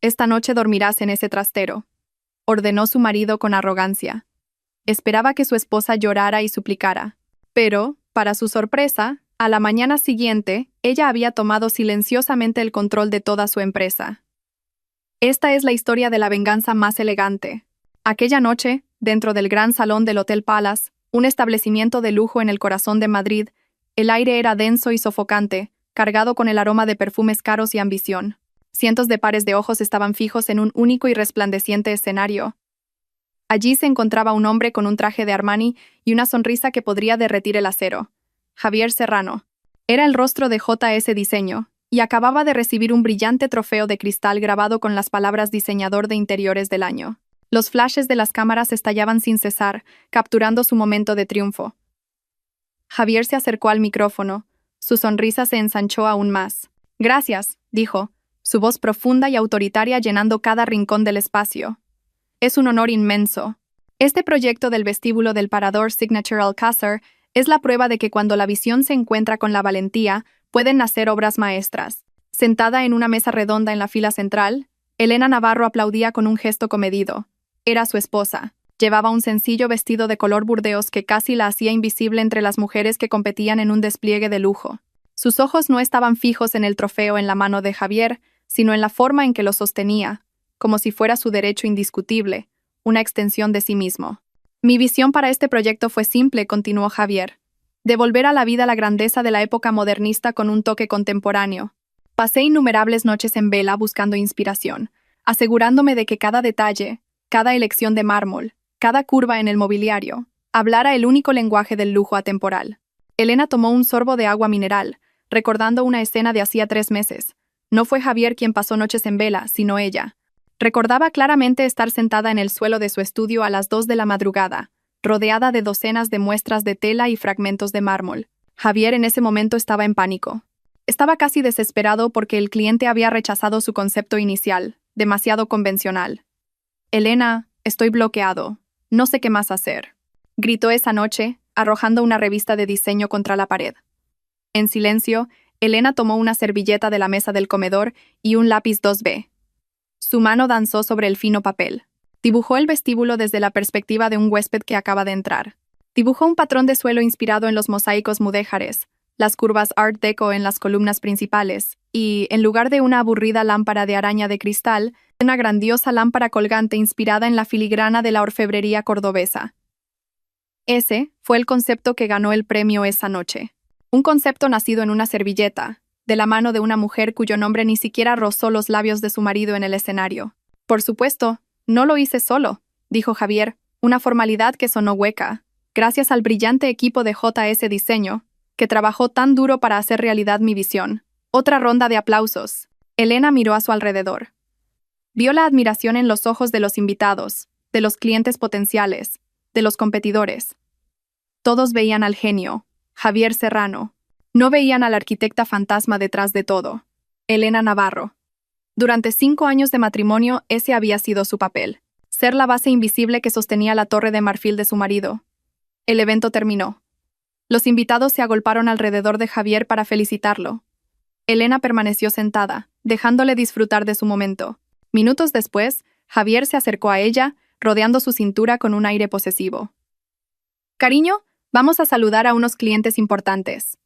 Esta noche dormirás en ese trastero, ordenó su marido con arrogancia. Esperaba que su esposa llorara y suplicara. Pero, para su sorpresa, a la mañana siguiente, ella había tomado silenciosamente el control de toda su empresa. Esta es la historia de la venganza más elegante. Aquella noche, dentro del gran salón del Hotel Palace, un establecimiento de lujo en el corazón de Madrid, el aire era denso y sofocante, cargado con el aroma de perfumes caros y ambición. Cientos de pares de ojos estaban fijos en un único y resplandeciente escenario. Allí se encontraba un hombre con un traje de Armani y una sonrisa que podría derretir el acero. Javier Serrano. Era el rostro de J.S. Diseño, y acababa de recibir un brillante trofeo de cristal grabado con las palabras Diseñador de Interiores del Año. Los flashes de las cámaras estallaban sin cesar, capturando su momento de triunfo. Javier se acercó al micrófono. Su sonrisa se ensanchó aún más. «Gracias», dijo, su voz profunda y autoritaria llenando cada rincón del espacio. «Es un honor inmenso. Este proyecto del vestíbulo del Parador Signature Alcázar es la prueba de que cuando la visión se encuentra con la valentía, pueden nacer obras maestras». Sentada en una mesa redonda en la fila central, Elena Navarro aplaudía con un gesto comedido. Era su esposa. Llevaba un sencillo vestido de color burdeos que casi la hacía invisible entre las mujeres que competían en un despliegue de lujo. Sus ojos no estaban fijos en el trofeo en la mano de Javier, sino en la forma en que lo sostenía, como si fuera su derecho indiscutible, una extensión de sí mismo. «Mi visión para este proyecto fue simple», continuó Javier. «Devolver a la vida la grandeza de la época modernista con un toque contemporáneo. Pasé innumerables noches en vela buscando inspiración, asegurándome de que cada detalle, cada elección de mármol, cada curva en el mobiliario, hablara el único lenguaje del lujo atemporal». Elena tomó un sorbo de agua mineral, recordando una escena de hacía 3 meses. No fue Javier quien pasó noches en vela, sino ella. Recordaba claramente estar sentada en el suelo de su estudio a las 2 de la madrugada, rodeada de docenas de muestras de tela y fragmentos de mármol. Javier en ese momento estaba en pánico. Estaba casi desesperado porque el cliente había rechazado su concepto inicial, demasiado convencional. «Elena, estoy bloqueado. No sé qué más hacer», gritó esa noche, arrojando una revista de diseño contra la pared. En silencio, Elena tomó una servilleta de la mesa del comedor y un lápiz 2B. Su mano danzó sobre el fino papel. Dibujó el vestíbulo desde la perspectiva de un huésped que acaba de entrar. Dibujó un patrón de suelo inspirado en los mosaicos mudéjares, las curvas Art Deco en las columnas principales, y, en lugar de una aburrida lámpara de araña de cristal, una grandiosa lámpara colgante inspirada en la filigrana de la orfebrería cordobesa. Ese fue el concepto que ganó el premio esa noche. Un concepto nacido en una servilleta, de la mano de una mujer cuyo nombre ni siquiera rozó los labios de su marido en el escenario. «Por supuesto, no lo hice solo», dijo Javier, una formalidad que sonó hueca, gracias al brillante equipo de J.S. Diseño, que trabajó tan duro para hacer realidad mi visión. Otra ronda de aplausos. Elena miró a su alrededor. Vio la admiración en los ojos de los invitados, de los clientes potenciales, de los competidores. Todos veían al genio, Javier Serrano. No veían a la arquitecta fantasma detrás de todo, Elena Navarro. Durante 5 años de matrimonio, ese había sido su papel. Ser la base invisible que sostenía la torre de marfil de su marido. El evento terminó. Los invitados se agolparon alrededor de Javier para felicitarlo. Elena permaneció sentada, dejándole disfrutar de su momento. Minutos después, Javier se acercó a ella, rodeando su cintura con un aire posesivo. «Cariño, vamos a saludar a unos clientes importantes»,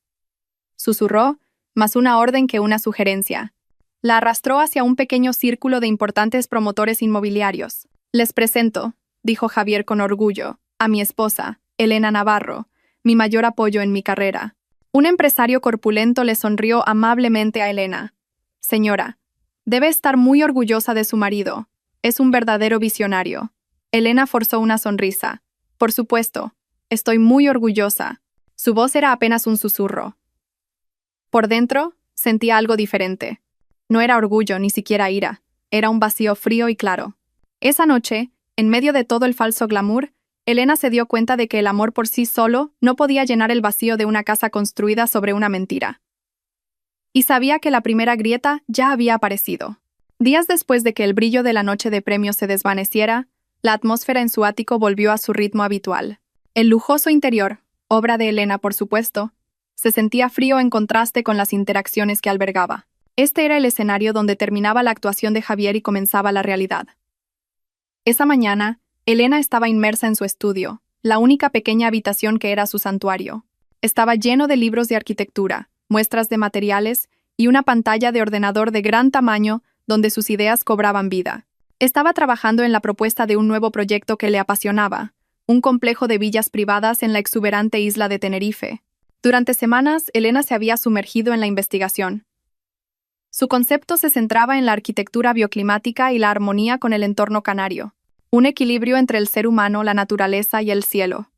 susurró, más una orden que una sugerencia. La arrastró hacia un pequeño círculo de importantes promotores inmobiliarios. «Les presento», dijo Javier con orgullo, «a mi esposa, Elena Navarro, mi mayor apoyo en mi carrera». Un empresario corpulento le sonrió amablemente a Elena. «Señora, debe estar muy orgullosa de su marido. Es un verdadero visionario». Elena forzó una sonrisa. «Por supuesto, estoy muy orgullosa». Su voz era apenas un susurro. Por dentro, sentía algo diferente. No era orgullo, ni siquiera ira. Era un vacío frío y claro. Esa noche, en medio de todo el falso glamour, Elena se dio cuenta de que el amor por sí solo no podía llenar el vacío de una casa construida sobre una mentira. Y sabía que la primera grieta ya había aparecido. Días después de que el brillo de la noche de premios se desvaneciera, la atmósfera en su ático volvió a su ritmo habitual. El lujoso interior, obra de Elena por supuesto, se sentía frío en contraste con las interacciones que albergaba. Este era el escenario donde terminaba la actuación de Javier y comenzaba la realidad. Esa mañana, Elena estaba inmersa en su estudio, la única pequeña habitación que era su santuario. Estaba lleno de libros de arquitectura, muestras de materiales y una pantalla de ordenador de gran tamaño donde sus ideas cobraban vida. Estaba trabajando en la propuesta de un nuevo proyecto que le apasionaba, un complejo de villas privadas en la exuberante isla de Tenerife. Durante semanas, Elena se había sumergido en la investigación. Su concepto se centraba en la arquitectura bioclimática y la armonía con el entorno canario, un equilibrio entre el ser humano, la naturaleza y el cielo.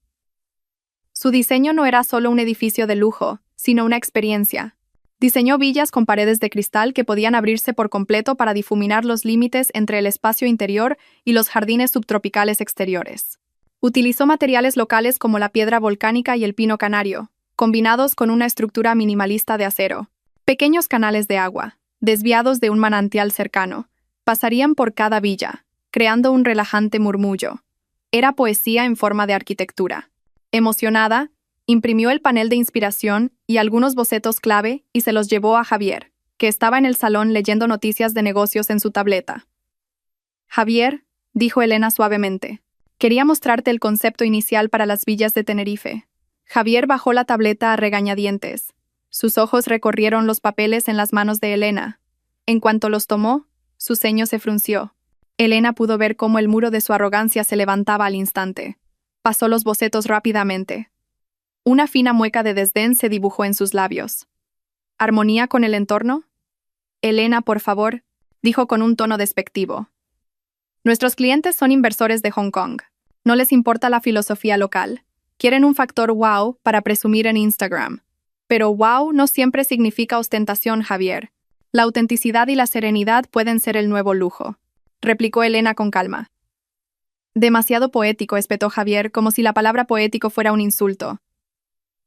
Su diseño no era solo un edificio de lujo, sino una experiencia. Diseñó villas con paredes de cristal que podían abrirse por completo para difuminar los límites entre el espacio interior y los jardines subtropicales exteriores. Utilizó materiales locales como la piedra volcánica y el pino canario, combinados con una estructura minimalista de acero. Pequeños canales de agua, desviados de un manantial cercano, pasarían por cada villa, creando un relajante murmullo. Era poesía en forma de arquitectura. Emocionada, imprimió el panel de inspiración y algunos bocetos clave y se los llevó a Javier, que estaba en el salón leyendo noticias de negocios en su tableta. «Javier», dijo Elena suavemente, «quería mostrarte el concepto inicial para las villas de Tenerife». Javier bajó la tableta a regañadientes. Sus ojos recorrieron los papeles en las manos de Elena. En cuanto los tomó, su ceño se frunció. Elena pudo ver cómo el muro de su arrogancia se levantaba al instante. Pasó los bocetos rápidamente. Una fina mueca de desdén se dibujó en sus labios. ¿Armonía con el entorno? Elena, por favor, dijo con un tono despectivo. Nuestros clientes son inversores de Hong Kong. No les importa la filosofía local. Quieren un factor wow para presumir en Instagram. Pero wow no siempre significa ostentación, Javier. La autenticidad y la serenidad pueden ser el nuevo lujo, replicó Elena con calma. Demasiado poético, espetó Javier, como si la palabra poético fuera un insulto.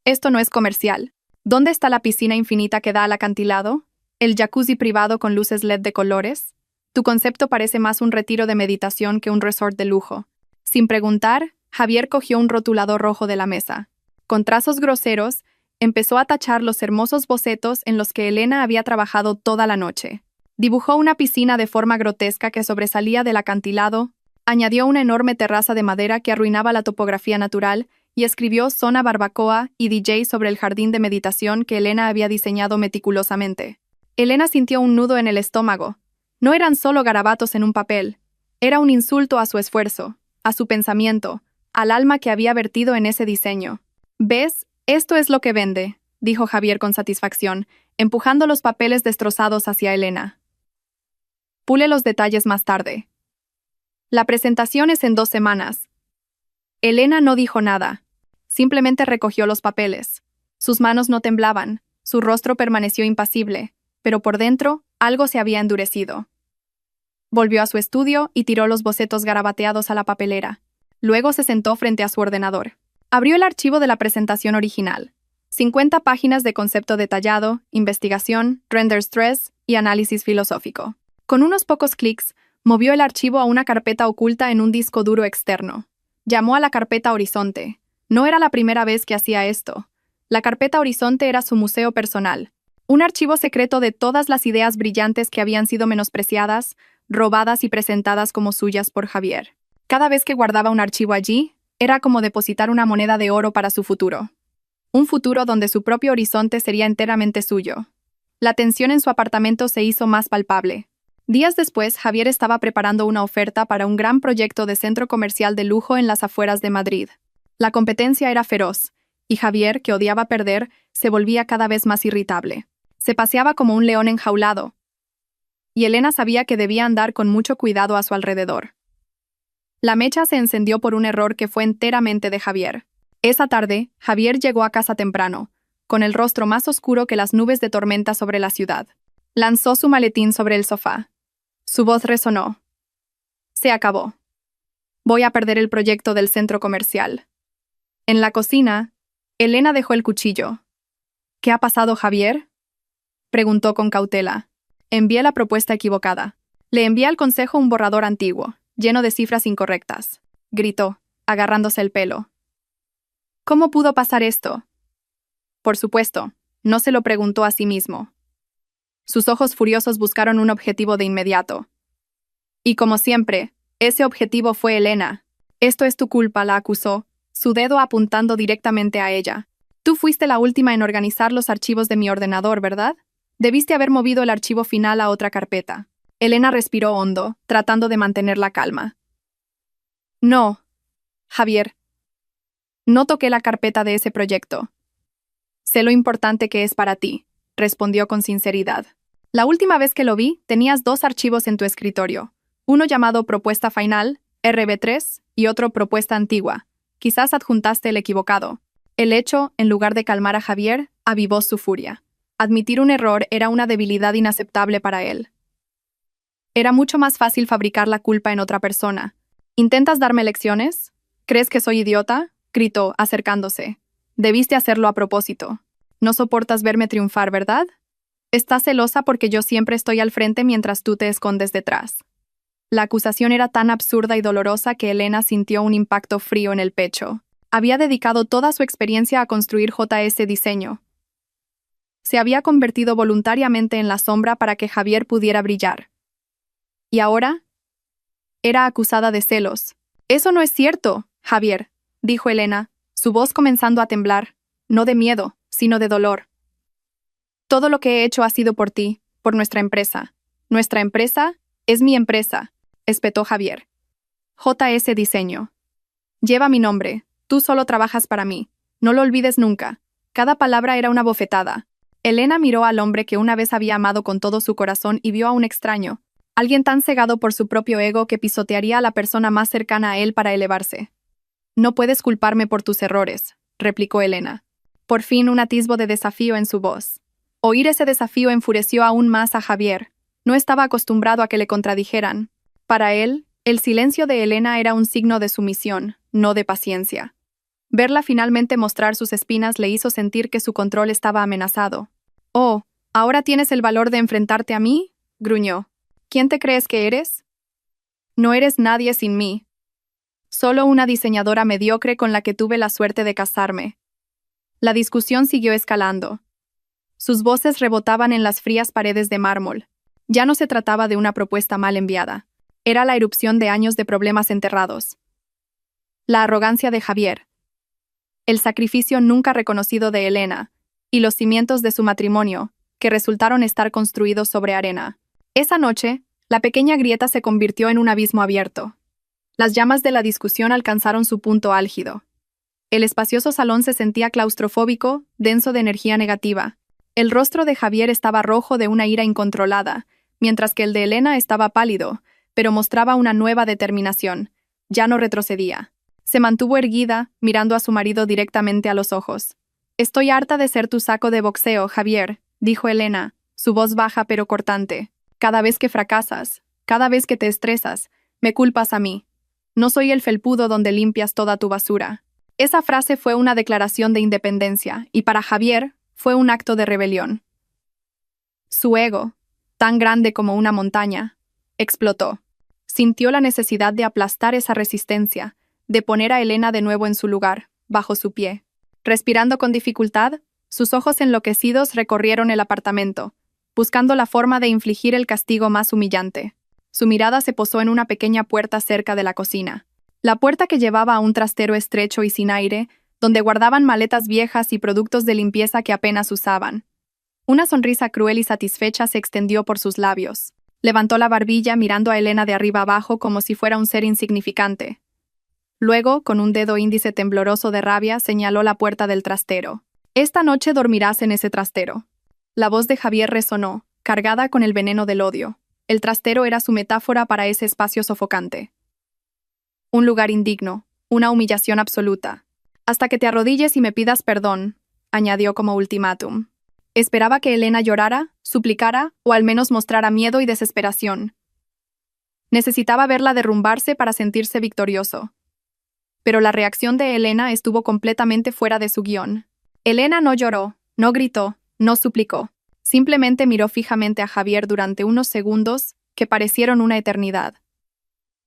Esto no es comercial. ¿Dónde está la piscina infinita que da al acantilado? ¿El jacuzzi privado con luces LED de colores? Tu concepto parece más un retiro de meditación que un resort de lujo. Sin preguntar, Javier cogió un rotulador rojo de la mesa. Con trazos groseros, empezó a tachar los hermosos bocetos en los que Elena había trabajado toda la noche. Dibujó una piscina de forma grotesca que sobresalía del acantilado, añadió una enorme terraza de madera que arruinaba la topografía natural y escribió zona barbacoa y DJ sobre el jardín de meditación que Elena había diseñado meticulosamente. Elena sintió un nudo en el estómago. No eran solo garabatos en un papel. Era un insulto a su esfuerzo, a su pensamiento, al alma que había vertido en ese diseño. ¿Ves? Esto es lo que vende, dijo Javier con satisfacción, empujando los papeles destrozados hacia Elena. Pule los detalles más tarde. La presentación es en 2 semanas. Elena no dijo nada. Simplemente recogió los papeles. Sus manos no temblaban, su rostro permaneció impasible, pero por dentro algo se había endurecido. Volvió a su estudio y tiró los bocetos garabateados a la papelera. Luego se sentó frente a su ordenador. Abrió el archivo de la presentación original. 50 páginas de concepto detallado, investigación, renders 3 y análisis filosófico. Con unos pocos clics, movió el archivo a una carpeta oculta en un disco duro externo. Llamó a la carpeta Horizonte. No era la primera vez que hacía esto. La carpeta Horizonte era su museo personal. Un archivo secreto de todas las ideas brillantes que habían sido menospreciadas, robadas y presentadas como suyas por Javier. Cada vez que guardaba un archivo allí, era como depositar una moneda de oro para su futuro. Un futuro donde su propio horizonte sería enteramente suyo. La tensión en su apartamento se hizo más palpable. Días después, Javier estaba preparando una oferta para un gran proyecto de centro comercial de lujo en las afueras de Madrid. La competencia era feroz, y Javier, que odiaba perder, se volvía cada vez más irritable. Se paseaba como un león enjaulado, y Elena sabía que debía andar con mucho cuidado a su alrededor. La mecha se encendió por un error que fue enteramente de Javier. Esa tarde, Javier llegó a casa temprano, con el rostro más oscuro que las nubes de tormenta sobre la ciudad. Lanzó su maletín sobre el sofá. Su voz resonó. Se acabó. Voy a perder el proyecto del centro comercial. En la cocina, Elena dejó el cuchillo. ¿Qué ha pasado, Javier?, preguntó con cautela. Envié la propuesta equivocada. Le envié al consejo un borrador antiguo, lleno de cifras incorrectas, gritó, agarrándose el pelo. ¿Cómo pudo pasar esto? Por supuesto, no se lo preguntó a sí mismo. Sus ojos furiosos buscaron un objetivo de inmediato. Y como siempre, ese objetivo fue Elena. Esto es tu culpa, la acusó, su dedo apuntando directamente a ella. Tú fuiste la última en organizar los archivos de mi ordenador, ¿verdad? Debiste haber movido el archivo final a otra carpeta. Elena respiró hondo, tratando de mantener la calma. No, Javier. No toqué la carpeta de ese proyecto. Sé lo importante que es para ti, respondió con sinceridad. La última vez que lo vi, tenías 2 archivos en tu escritorio. Uno llamado Propuesta Final, RB3, y otro Propuesta Antigua. Quizás adjuntaste el equivocado. El hecho, en lugar de calmar a Javier, avivó su furia. Admitir un error era una debilidad inaceptable para él. Era mucho más fácil fabricar la culpa en otra persona. ¿Intentas darme lecciones? ¿Crees que soy idiota? Gritó, acercándose. Debiste hacerlo a propósito. No soportas verme triunfar, ¿verdad? Estás celosa porque yo siempre estoy al frente mientras tú te escondes detrás. La acusación era tan absurda y dolorosa que Elena sintió un impacto frío en el pecho. Había dedicado toda su experiencia a construir JS Diseño. Se había convertido voluntariamente en la sombra para que Javier pudiera brillar. ¿Y ahora? Era acusada de celos. Eso no es cierto, Javier, dijo Elena, su voz comenzando a temblar, no de miedo, sino de dolor. Todo lo que he hecho ha sido por ti, por nuestra empresa. Nuestra empresa es mi empresa, espetó Javier. JS Diseño. Lleva mi nombre, tú solo trabajas para mí. No lo olvides nunca. Cada palabra era una bofetada. Elena miró al hombre que una vez había amado con todo su corazón y vio a un extraño, alguien tan cegado por su propio ego que pisotearía a la persona más cercana a él para elevarse. No puedes culparme por tus errores, replicó Elena. Por fin un atisbo de desafío en su voz. Oír ese desafío enfureció aún más a Javier. No estaba acostumbrado a que le contradijeran. Para él, el silencio de Elena era un signo de sumisión, no de paciencia. Verla finalmente mostrar sus espinas le hizo sentir que su control estaba amenazado. «Oh, ¿ahora tienes el valor de enfrentarte a mí?», gruñó. «¿Quién te crees que eres? No eres nadie sin mí. Solo una diseñadora mediocre con la que tuve la suerte de casarme». La discusión siguió escalando. Sus voces rebotaban en las frías paredes de mármol. Ya no se trataba de una propuesta mal enviada. Era la erupción de años de problemas enterrados. La arrogancia de Javier. El sacrificio nunca reconocido de Elena. Y los cimientos de su matrimonio, que resultaron estar construidos sobre arena. Esa noche, la pequeña grieta se convirtió en un abismo abierto. Las llamas de la discusión alcanzaron su punto álgido. El espacioso salón se sentía claustrofóbico, denso de energía negativa. El rostro de Javier estaba rojo de una ira incontrolada, mientras que el de Elena estaba pálido, pero mostraba una nueva determinación. Ya no retrocedía. Se mantuvo erguida, mirando a su marido directamente a los ojos. «Estoy harta de ser tu saco de boxeo, Javier», dijo Elena, su voz baja pero cortante. «Cada vez que fracasas, cada vez que te estresas, me culpas a mí. No soy el felpudo donde limpias toda tu basura». Esa frase fue una declaración de independencia, y para Javier fue un acto de rebelión. Su ego, tan grande como una montaña, explotó. Sintió la necesidad de aplastar esa resistencia, de poner a Elena de nuevo en su lugar, bajo su pie. Respirando con dificultad, sus ojos enloquecidos recorrieron el apartamento, buscando la forma de infligir el castigo más humillante. Su mirada se posó en una pequeña puerta cerca de la cocina. La puerta que llevaba a un trastero estrecho y sin aire, donde guardaban maletas viejas y productos de limpieza que apenas usaban. Una sonrisa cruel y satisfecha se extendió por sus labios. Levantó la barbilla mirando a Elena de arriba abajo como si fuera un ser insignificante. Luego, con un dedo índice tembloroso de rabia, señaló la puerta del trastero. «Esta noche dormirás en ese trastero». La voz de Javier resonó, cargada con el veneno del odio. El trastero era su metáfora para ese espacio sofocante. Un lugar indigno, una humillación absoluta. «Hasta que te arrodilles y me pidas perdón», añadió como ultimátum. Esperaba que Elena llorara, suplicara o al menos mostrara miedo y desesperación. Necesitaba verla derrumbarse para sentirse victorioso. Pero la reacción de Elena estuvo completamente fuera de su guión. Elena no lloró, no gritó, no suplicó. Simplemente miró fijamente a Javier durante unos segundos que parecieron una eternidad.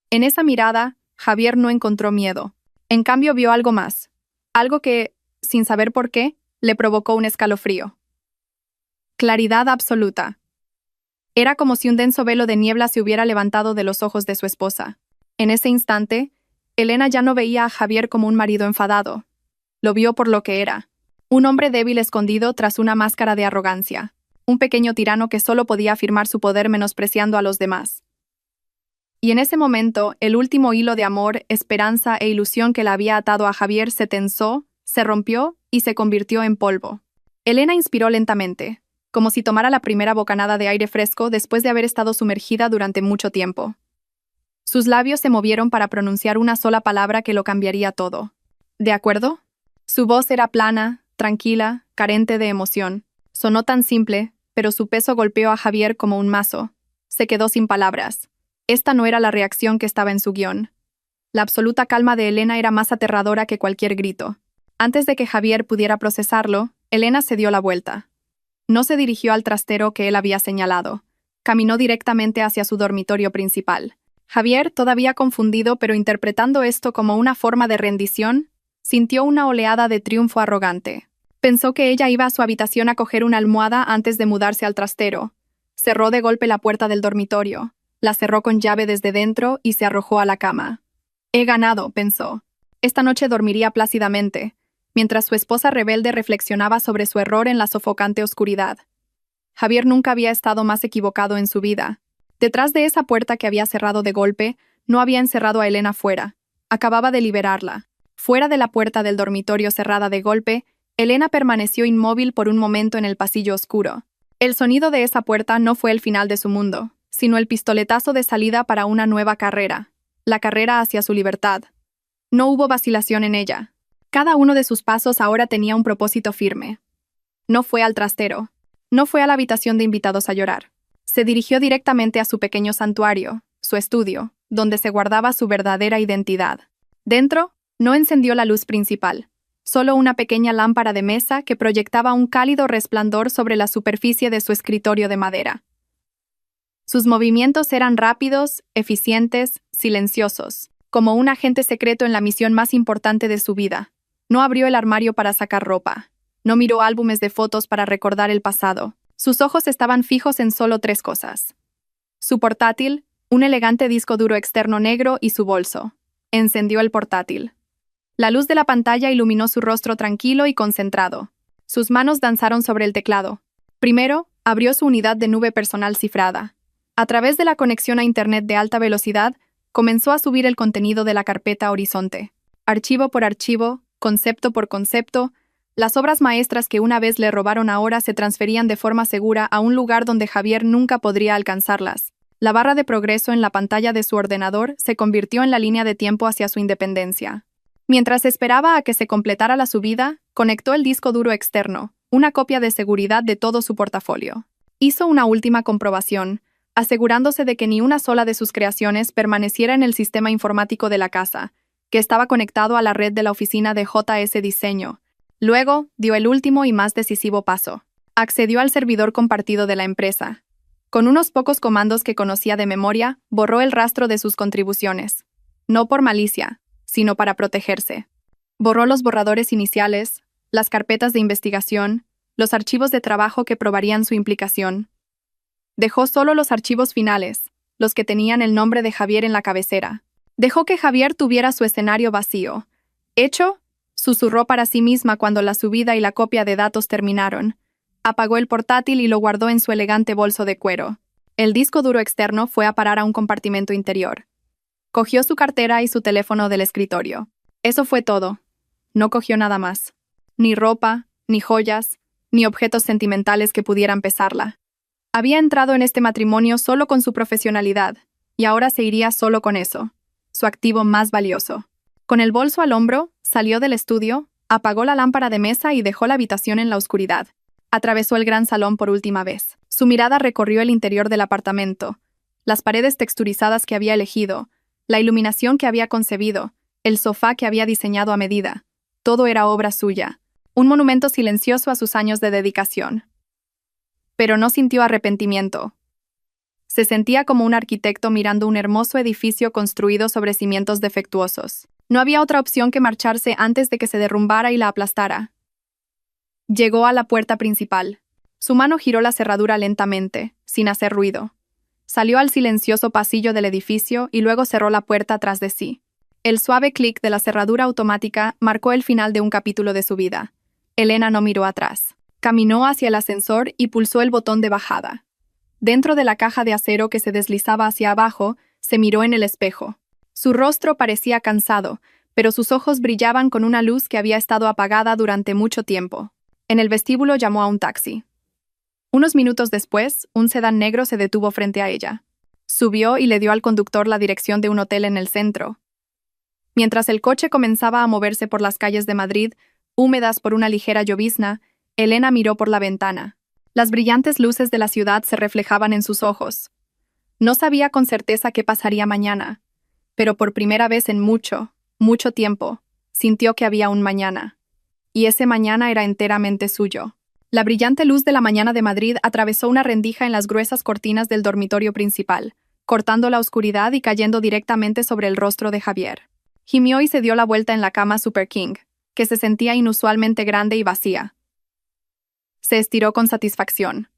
En esa mirada, Javier no encontró miedo. En cambio vio algo más. Algo que, sin saber por qué, le provocó un escalofrío. Claridad absoluta. Era como si un denso velo de niebla se hubiera levantado de los ojos de su esposa. En ese instante, Elena ya no veía a Javier como un marido enfadado. Lo vio por lo que era. Un hombre débil escondido tras una máscara de arrogancia. Un pequeño tirano que solo podía afirmar su poder menospreciando a los demás. Y en ese momento, el último hilo de amor, esperanza e ilusión que la había atado a Javier se tensó, se rompió y se convirtió en polvo. Elena inspiró lentamente, como si tomara la primera bocanada de aire fresco después de haber estado sumergida durante mucho tiempo. Sus labios se movieron para pronunciar una sola palabra que lo cambiaría todo. ¿De acuerdo? Su voz era plana, tranquila, carente de emoción. Sonó tan simple, pero su peso golpeó a Javier como un mazo. Se quedó sin palabras. Esta no era la reacción que estaba en su guión. La absoluta calma de Elena era más aterradora que cualquier grito. Antes de que Javier pudiera procesarlo, Elena se dio la vuelta. No se dirigió al trastero que él había señalado. Caminó directamente hacia su dormitorio principal. Javier, todavía confundido pero interpretando esto como una forma de rendición, sintió una oleada de triunfo arrogante. Pensó que ella iba a su habitación a coger una almohada antes de mudarse al trastero. Cerró de golpe la puerta del dormitorio, la cerró con llave desde dentro y se arrojó a la cama. He ganado, pensó. Esta noche dormiría plácidamente, mientras su esposa rebelde reflexionaba sobre su error en la sofocante oscuridad. Javier nunca había estado más equivocado en su vida. Detrás de esa puerta que había cerrado de golpe, no había encerrado a Elena fuera. Acababa de liberarla. Fuera de la puerta del dormitorio cerrada de golpe, Elena permaneció inmóvil por un momento en el pasillo oscuro. El sonido de esa puerta no fue el final de su mundo, sino el pistoletazo de salida para una nueva carrera, la carrera hacia su libertad. No hubo vacilación en ella. Cada uno de sus pasos ahora tenía un propósito firme. No fue al trastero. No fue a la habitación de invitados a llorar. Se dirigió directamente a su pequeño santuario, su estudio, donde se guardaba su verdadera identidad. Dentro, no encendió la luz principal, solo una pequeña lámpara de mesa que proyectaba un cálido resplandor sobre la superficie de su escritorio de madera. Sus movimientos eran rápidos, eficientes, silenciosos, como un agente secreto en la misión más importante de su vida. No abrió el armario para sacar ropa. No miró álbumes de fotos para recordar el pasado. Sus ojos estaban fijos en solo 3 cosas. Su portátil, un elegante disco duro externo negro y su bolso. Encendió el portátil. La luz de la pantalla iluminó su rostro tranquilo y concentrado. Sus manos danzaron sobre el teclado. Primero, abrió su unidad de nube personal cifrada. A través de la conexión a Internet de alta velocidad, comenzó a subir el contenido de la carpeta Horizonte. Archivo por archivo, concepto por concepto, las obras maestras que una vez le robaron ahora se transferían de forma segura a un lugar donde Javier nunca podría alcanzarlas. La barra de progreso en la pantalla de su ordenador se convirtió en la línea de tiempo hacia su independencia. Mientras esperaba a que se completara la subida, conectó el disco duro externo, una copia de seguridad de todo su portafolio. Hizo una última comprobación, asegurándose de que ni una sola de sus creaciones permaneciera en el sistema informático de la casa, que estaba conectado a la red de la oficina de JS Diseño. Luego, dio el último y más decisivo paso. Accedió al servidor compartido de la empresa. Con unos pocos comandos que conocía de memoria, borró el rastro de sus contribuciones. No por malicia, sino para protegerse. Borró los borradores iniciales, las carpetas de investigación, los archivos de trabajo que probarían su implicación. Dejó solo los archivos finales, los que tenían el nombre de Javier en la cabecera. Dejó que Javier tuviera su escenario vacío. ¿Hecho?, susurró para sí misma cuando la subida y la copia de datos terminaron. Apagó el portátil y lo guardó en su elegante bolso de cuero. El disco duro externo fue a parar a un compartimento interior. Cogió su cartera y su teléfono del escritorio. Eso fue todo. No cogió nada más. Ni ropa, ni joyas, ni objetos sentimentales que pudieran pesarla. Había entrado en este matrimonio solo con su profesionalidad, y ahora se iría solo con eso, su activo más valioso. Con el bolso al hombro, salió del estudio, apagó la lámpara de mesa y dejó la habitación en la oscuridad. Atravesó el gran salón por última vez. Su mirada recorrió el interior del apartamento, las paredes texturizadas que había elegido, la iluminación que había concebido, el sofá que había diseñado a medida. Todo era obra suya, un monumento silencioso a sus años de dedicación. Pero no sintió arrepentimiento. Se sentía como un arquitecto mirando un hermoso edificio construido sobre cimientos defectuosos. No había otra opción que marcharse antes de que se derrumbara y la aplastara. Llegó a la puerta principal. Su mano giró la cerradura lentamente, sin hacer ruido. Salió al silencioso pasillo del edificio y luego cerró la puerta tras de sí. El suave clic de la cerradura automática marcó el final de un capítulo de su vida. Elena no miró atrás. Caminó hacia el ascensor y pulsó el botón de bajada. Dentro de la caja de acero que se deslizaba hacia abajo, se miró en el espejo. Su rostro parecía cansado, pero sus ojos brillaban con una luz que había estado apagada durante mucho tiempo. En el vestíbulo llamó a un taxi. Unos minutos después, un sedán negro se detuvo frente a ella. Subió y le dio al conductor la dirección de un hotel en el centro. Mientras el coche comenzaba a moverse por las calles de Madrid, húmedas por una ligera llovizna, Elena miró por la ventana. Las brillantes luces de la ciudad se reflejaban en sus ojos. No sabía con certeza qué pasaría mañana, pero por primera vez en mucho, mucho tiempo, sintió que había un mañana. Y ese mañana era enteramente suyo. La brillante luz de la mañana de Madrid atravesó una rendija en las gruesas cortinas del dormitorio principal, cortando la oscuridad y cayendo directamente sobre el rostro de Javier. Gimió y se dio la vuelta en la cama Super King, que se sentía inusualmente grande y vacía. Se estiró con satisfacción.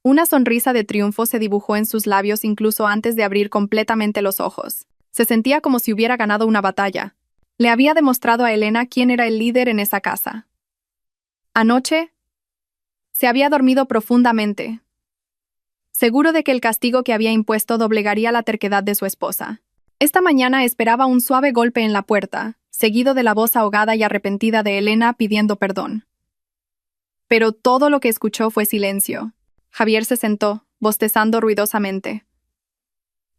Una sonrisa de triunfo se dibujó en sus labios incluso antes de abrir completamente los ojos. Se sentía como si hubiera ganado una batalla. Le había demostrado a Elena quién era el líder en esa casa. Anoche, se había dormido profundamente, seguro de que el castigo que había impuesto doblegaría la terquedad de su esposa. Esta mañana esperaba un suave golpe en la puerta, seguido de la voz ahogada y arrepentida de Elena pidiendo perdón. Pero todo lo que escuchó fue silencio. Javier se sentó, bostezando ruidosamente.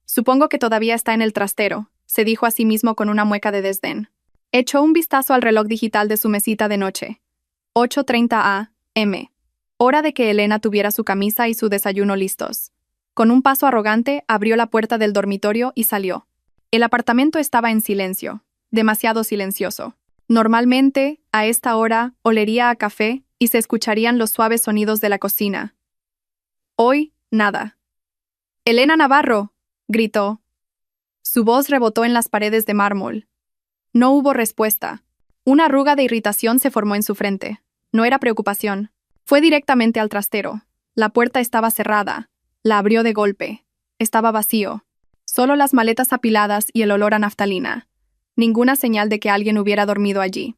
«Supongo que todavía está en el trastero», se dijo a sí mismo con una mueca de desdén. Echó un vistazo al reloj digital de su mesita de noche. 8:30 a.m. Hora de que Elena tuviera su camisa y su desayuno listos. Con un paso arrogante, abrió la puerta del dormitorio y salió. El apartamento estaba en silencio, demasiado silencioso. Normalmente, a esta hora, olería a café y se escucharían los suaves sonidos de la cocina. Hoy, nada. «Elena Navarro», gritó. Su voz rebotó en las paredes de mármol. No hubo respuesta. Una arruga de irritación se formó en su frente. No era preocupación. Fue directamente al trastero. La puerta estaba cerrada. La abrió de golpe. Estaba vacío. Solo las maletas apiladas y el olor a naftalina. Ninguna señal de que alguien hubiera dormido allí.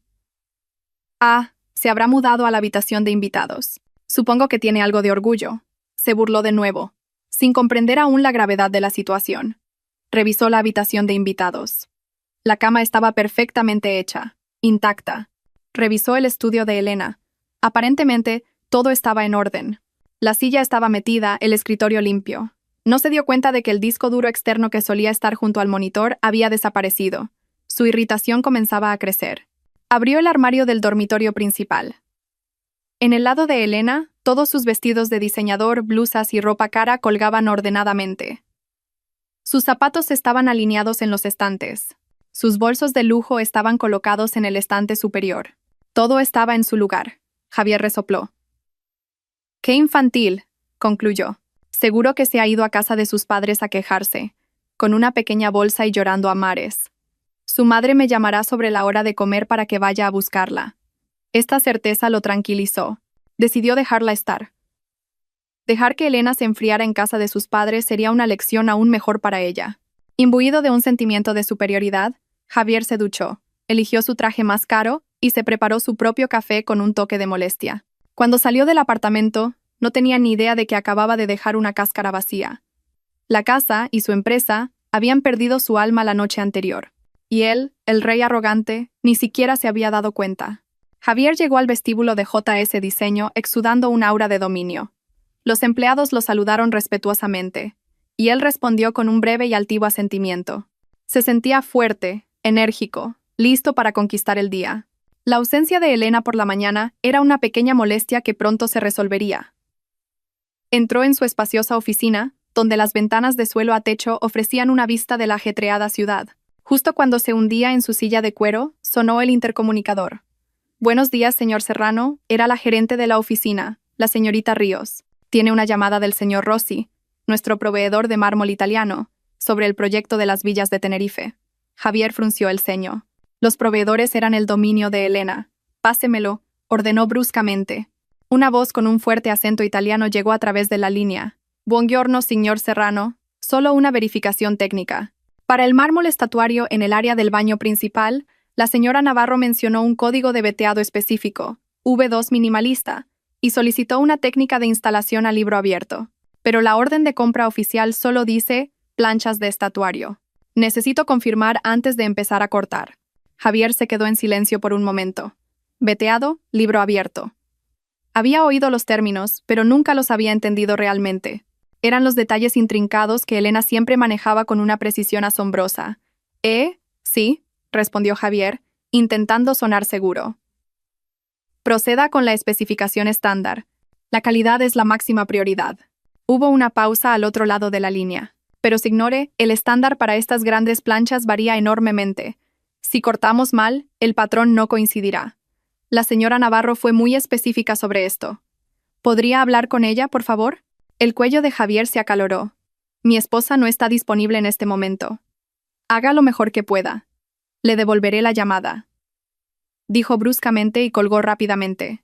Se habrá mudado a la habitación de invitados. Supongo que tiene algo de orgullo. Se burló de nuevo, sin comprender aún la gravedad de la situación. Revisó la habitación de invitados. La cama estaba perfectamente hecha, intacta. Revisó el estudio de Elena. Aparentemente, todo estaba en orden. La silla estaba metida, el escritorio limpio. No se dio cuenta de que el disco duro externo que solía estar junto al monitor había desaparecido. Su irritación comenzaba a crecer. Abrió el armario del dormitorio principal. En el lado de Elena, todos sus vestidos de diseñador, blusas y ropa cara colgaban ordenadamente. Sus zapatos estaban alineados en los estantes. Sus bolsos de lujo estaban colocados en el estante superior. Todo estaba en su lugar. Javier resopló. «Qué infantil», concluyó. Seguro que se ha ido a casa de sus padres a quejarse, con una pequeña bolsa y llorando a mares. Su madre me llamará sobre la hora de comer para que vaya a buscarla. Esta certeza lo tranquilizó. Decidió dejarla estar. Dejar que Elena se enfriara en casa de sus padres sería una lección aún mejor para ella. Imbuido de un sentimiento de superioridad, Javier se duchó, eligió su traje más caro y se preparó su propio café con un toque de molestia. Cuando salió del apartamento, no tenía ni idea de que acababa de dejar una cáscara vacía. La casa y su empresa habían perdido su alma la noche anterior. Y él, el rey arrogante, ni siquiera se había dado cuenta. Javier llegó al vestíbulo de JS Diseño exudando un aura de dominio. Los empleados lo saludaron respetuosamente, y él respondió con un breve y altivo asentimiento. Se sentía fuerte, enérgico, listo para conquistar el día. La ausencia de Elena por la mañana era una pequeña molestia que pronto se resolvería. Entró en su espaciosa oficina, donde las ventanas de suelo a techo ofrecían una vista de la ajetreada ciudad. Justo cuando se hundía en su silla de cuero, sonó el intercomunicador. «Buenos días, señor Serrano», era la gerente de la oficina, la señorita Ríos. «Tiene una llamada del señor Rossi, nuestro proveedor de mármol italiano, sobre el proyecto de las villas de Tenerife». Javier frunció el ceño. Los proveedores eran el dominio de Elena. «Pásemelo», ordenó bruscamente. Una voz con un fuerte acento italiano llegó a través de la línea. Buongiorno, signor Serrano. Solo una verificación técnica. Para el mármol estatuario en el área del baño principal, la señora Navarro mencionó un código de veteado específico, V2 minimalista, y solicitó una técnica de instalación a libro abierto. Pero la orden de compra oficial solo dice planchas de estatuario. Necesito confirmar antes de empezar a cortar. Javier se quedó en silencio por un momento. Veteado, libro abierto. Había oído los términos, pero nunca los había entendido realmente. Eran los detalles intrincados que Elena siempre manejaba con una precisión asombrosa. Sí, respondió Javier, intentando sonar seguro. Proceda con la especificación estándar. La calidad es la máxima prioridad. Hubo una pausa al otro lado de la línea. Pero se ignore, el estándar para estas grandes planchas varía enormemente. Si cortamos mal, el patrón no coincidirá. La señora Navarro fue muy específica sobre esto. ¿Podría hablar con ella, por favor? El cuello de Javier se acaloró. Mi esposa no está disponible en este momento. Haga lo mejor que pueda. Le devolveré la llamada. Dijo bruscamente y colgó rápidamente.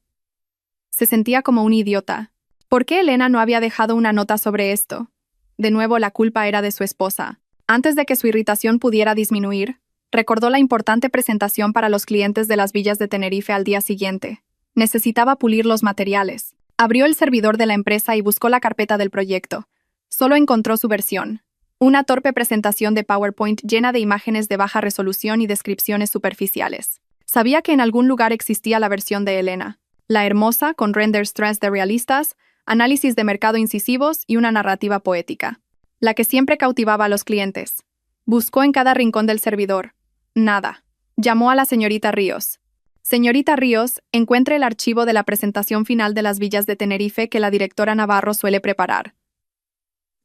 Se sentía como un idiota. ¿Por qué Elena no había dejado una nota sobre esto? De nuevo la culpa era de su esposa. Antes de que su irritación pudiera disminuir, recordó la importante presentación para los clientes de las villas de Tenerife al día siguiente. Necesitaba pulir los materiales. Abrió el servidor de la empresa y buscó la carpeta del proyecto. Solo encontró su versión. Una torpe presentación de PowerPoint llena de imágenes de baja resolución y descripciones superficiales. Sabía que en algún lugar existía la versión de Elena. La hermosa, con renders 3D realistas, análisis de mercado incisivos y una narrativa poética. La que siempre cautivaba a los clientes. Buscó en cada rincón del servidor. Nada. Llamó a la señorita Ríos. Señorita Ríos, encuentre el archivo de la presentación final de las villas de Tenerife que la directora Navarro suele preparar.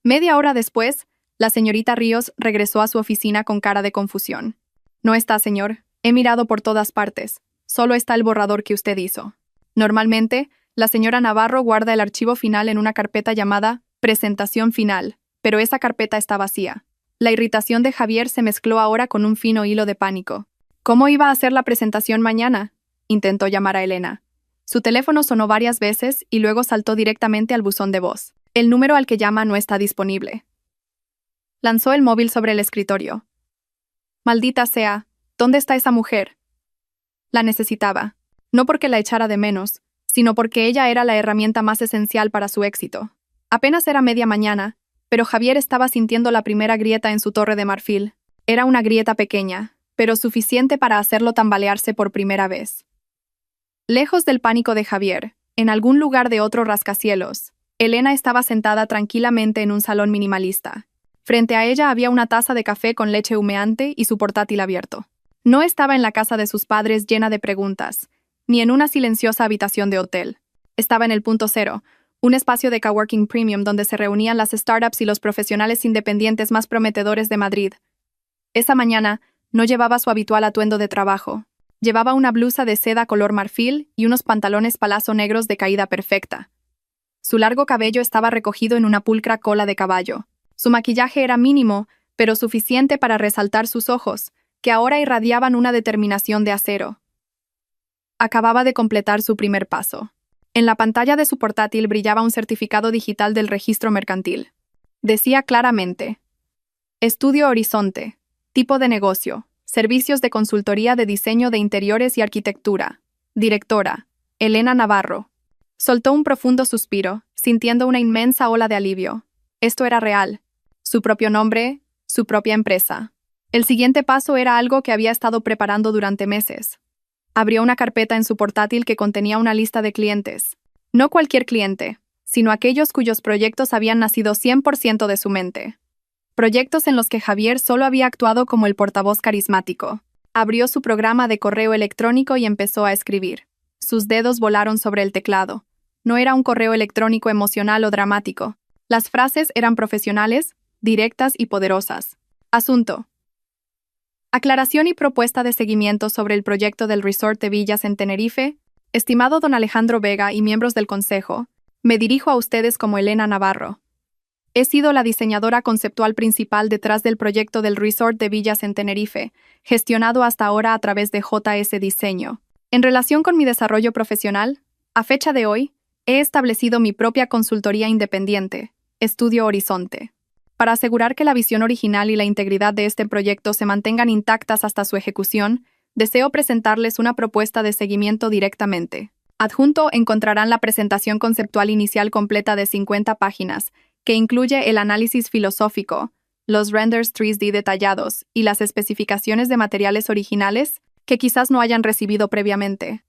Media hora después, la señorita Ríos regresó a su oficina con cara de confusión. No está, señor. He mirado por todas partes. Solo está el borrador que usted hizo. Normalmente, la señora Navarro guarda el archivo final en una carpeta llamada Presentación Final, pero esa carpeta está vacía. La irritación de Javier se mezcló ahora con un fino hilo de pánico. ¿Cómo iba a hacer la presentación mañana? Intentó llamar a Elena. Su teléfono sonó varias veces y luego saltó directamente al buzón de voz. El número al que llama no está disponible. Lanzó el móvil sobre el escritorio. Maldita sea, ¿dónde está esa mujer? La necesitaba. No porque la echara de menos, sino porque ella era la herramienta más esencial para su éxito. Apenas era media mañana, pero Javier estaba sintiendo la primera grieta en su torre de marfil. Era una grieta pequeña, pero suficiente para hacerlo tambalearse por primera vez. Lejos del pánico de Javier, en algún lugar de otro rascacielos, Elena estaba sentada tranquilamente en un salón minimalista. Frente a ella había una taza de café con leche humeante y su portátil abierto. No estaba en la casa de sus padres llena de preguntas, ni en una silenciosa habitación de hotel. Estaba en el punto cero, un espacio de coworking premium donde se reunían las startups y los profesionales independientes más prometedores de Madrid. Esa mañana, no llevaba su habitual atuendo de trabajo. Llevaba una blusa de seda color marfil y unos pantalones palazzo negros de caída perfecta. Su largo cabello estaba recogido en una pulcra cola de caballo. Su maquillaje era mínimo, pero suficiente para resaltar sus ojos, que ahora irradiaban una determinación de acero. Acababa de completar su primer paso. En la pantalla de su portátil brillaba un certificado digital del registro mercantil. Decía claramente: Estudio Horizonte, tipo de negocio, servicios de consultoría de diseño de interiores y arquitectura. Directora, Elena Navarro. Soltó un profundo suspiro, sintiendo una inmensa ola de alivio. Esto era real. Su propio nombre, su propia empresa. El siguiente paso era algo que había estado preparando durante meses. Abrió una carpeta en su portátil que contenía una lista de clientes. No cualquier cliente, sino aquellos cuyos proyectos habían nacido 100% de su mente. Proyectos en los que Javier solo había actuado como el portavoz carismático. Abrió su programa de correo electrónico y empezó a escribir. Sus dedos volaron sobre el teclado. No era un correo electrónico emocional o dramático. Las frases eran profesionales, directas y poderosas. Asunto: aclaración y propuesta de seguimiento sobre el proyecto del Resort de Villas en Tenerife. Estimado don Alejandro Vega y miembros del Consejo, me dirijo a ustedes como Elena Navarro. He sido la diseñadora conceptual principal detrás del proyecto del Resort de Villas en Tenerife, gestionado hasta ahora a través de JS Diseño. En relación con mi desarrollo profesional, a fecha de hoy, He establecido mi propia consultoría independiente, Estudio Horizonte. Para asegurar que la visión original y la integridad de este proyecto se mantengan intactas hasta su ejecución, deseo presentarles una propuesta de seguimiento directamente. Adjunto encontrarán la presentación conceptual inicial completa de 50 páginas, que incluye el análisis filosófico, los renders 3D detallados y las especificaciones de materiales originales que quizás no hayan recibido previamente.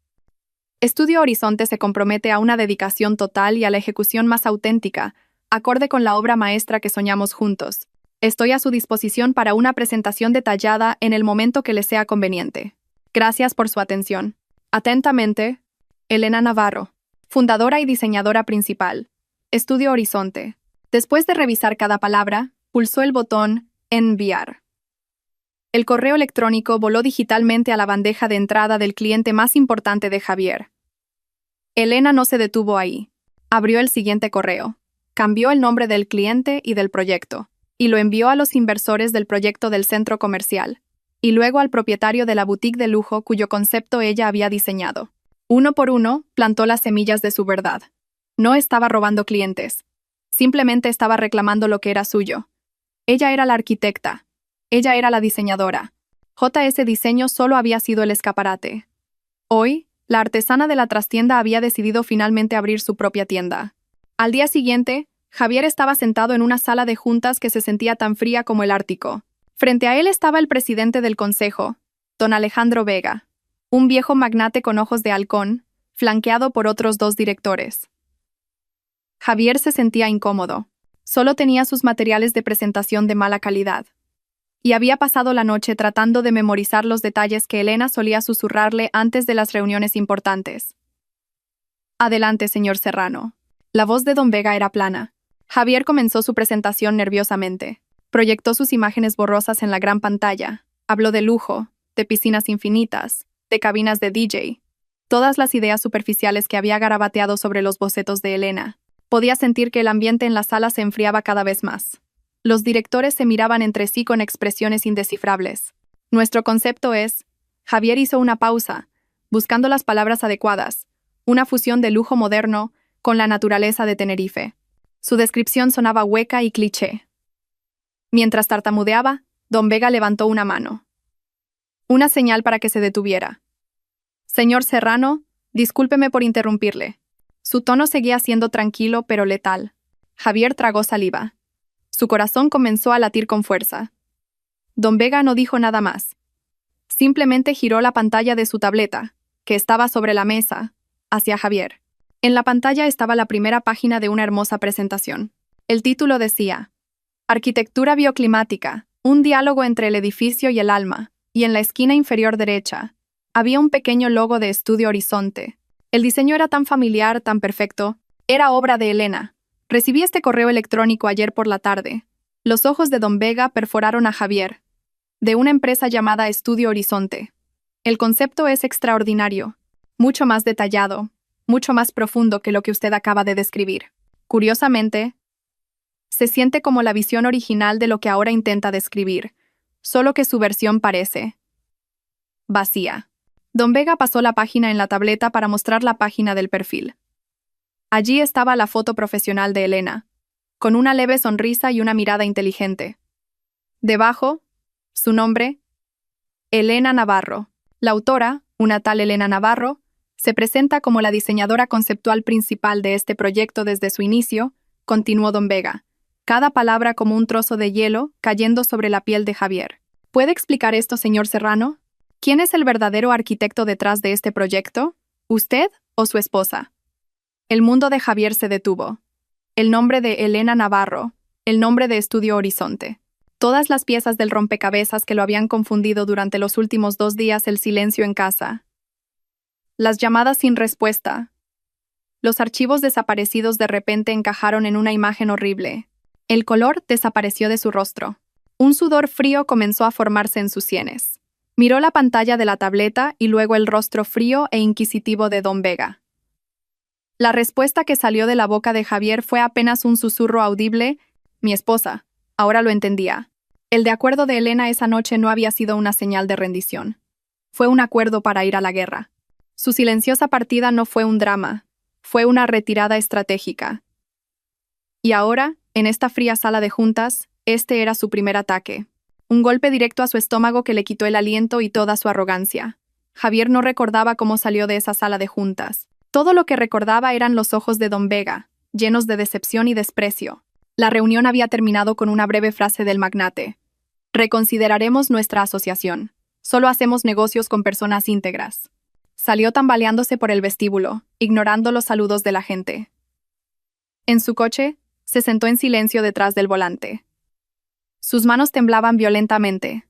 Estudio Horizonte se compromete a una dedicación total y a la ejecución más auténtica, acorde con la obra maestra que soñamos juntos. Estoy a su disposición para una presentación detallada en el momento que les sea conveniente. Gracias por su atención. Atentamente, Elena Navarro, fundadora y diseñadora principal. Estudio Horizonte. Después de revisar cada palabra, pulsó el botón Enviar. El correo electrónico voló digitalmente a la bandeja de entrada del cliente más importante de Javier. Elena no se detuvo ahí. Abrió el siguiente correo. Cambió el nombre del cliente y del proyecto, y lo envió a los inversores del proyecto del centro comercial, y luego al propietario de la boutique de lujo cuyo concepto ella había diseñado. Uno por uno, plantó las semillas de su verdad. No estaba robando clientes. Simplemente estaba reclamando lo que era suyo. Ella era la arquitecta. Ella era la diseñadora. JS Diseño solo había sido el escaparate. Hoy, la artesana de la trastienda había decidido finalmente abrir su propia tienda. Al día siguiente, Javier estaba sentado en una sala de juntas que se sentía tan fría como el Ártico. Frente a él estaba el presidente del consejo, don Alejandro Vega, un viejo magnate con ojos de halcón, flanqueado por otros 2 directores. Javier se sentía incómodo. Solo tenía sus materiales de presentación de mala calidad. Y había pasado la noche tratando de memorizar los detalles que Elena solía susurrarle antes de las reuniones importantes. Adelante, señor Serrano. La voz de don Vega era plana. Javier comenzó su presentación nerviosamente. Proyectó sus imágenes borrosas en la gran pantalla. Habló de lujo, de piscinas infinitas, de cabinas de DJ. Todas las ideas superficiales que había garabateado sobre los bocetos de Elena. Podía sentir que el ambiente en la sala se enfriaba cada vez más. Los directores se miraban entre sí con expresiones indescifrables. Nuestro concepto es... Javier hizo una pausa, buscando las palabras adecuadas, una fusión de lujo moderno con la naturaleza de Tenerife. Su descripción sonaba hueca y cliché. Mientras tartamudeaba, don Vega levantó una mano. Una señal para que se detuviera. Señor Serrano, discúlpeme por interrumpirle. Su tono seguía siendo tranquilo pero letal. Javier tragó saliva. Su corazón comenzó a latir con fuerza. Don Vega no dijo nada más. Simplemente giró la pantalla de su tableta, que estaba sobre la mesa, hacia Javier. En la pantalla estaba la primera página de una hermosa presentación. El título decía: Arquitectura bioclimática, un diálogo entre el edificio y el alma, y en la esquina inferior derecha había un pequeño logo de Estudio Horizonte. El diseño era tan familiar, tan perfecto. Era obra de Elena. Recibí este correo electrónico ayer por la tarde. Los ojos de don Vega perforaron a Javier, de una empresa llamada Estudio Horizonte. El concepto es extraordinario, mucho más detallado, mucho más profundo que lo que usted acaba de describir. Curiosamente, se siente como la visión original de lo que ahora intenta describir, solo que su versión parece vacía. Don Vega pasó la página en la tableta para mostrar la página del perfil. Allí estaba la foto profesional de Elena, con una leve sonrisa y una mirada inteligente. Debajo, su nombre, Elena Navarro. La autora, una tal Elena Navarro, se presenta como la diseñadora conceptual principal de este proyecto desde su inicio, continuó don Vega, cada palabra como un trozo de hielo cayendo sobre la piel de Javier. ¿Puede explicar esto, señor Serrano? ¿Quién es el verdadero arquitecto detrás de este proyecto? ¿Usted o su esposa? El mundo de Javier se detuvo. El nombre de Elena Navarro, el nombre de Estudio Horizonte. Todas las piezas del rompecabezas que lo habían confundido durante los últimos 2 días, el silencio en casa. Las llamadas sin respuesta. Los archivos desaparecidos de repente encajaron en una imagen horrible. El color desapareció de su rostro. Un sudor frío comenzó a formarse en sus sienes. Miró la pantalla de la tableta y luego el rostro frío e inquisitivo de don Vega. La respuesta que salió de la boca de Javier fue apenas un susurro audible: mi esposa. Ahora lo entendía. El de acuerdo de Elena esa noche no había sido una señal de rendición. Fue un acuerdo para ir a la guerra. Su silenciosa partida no fue un drama. Fue una retirada estratégica. Y ahora, en esta fría sala de juntas, este era su primer ataque. Un golpe directo a su estómago que le quitó el aliento y toda su arrogancia. Javier no recordaba cómo salió de esa sala de juntas. Todo lo que recordaba eran los ojos de Don Vega, llenos de decepción y desprecio. La reunión había terminado con una breve frase del magnate. Reconsideraremos nuestra asociación. Solo hacemos negocios con personas íntegras. Salió tambaleándose por el vestíbulo, ignorando los saludos de la gente. En su coche, se sentó en silencio detrás del volante. Sus manos temblaban violentamente.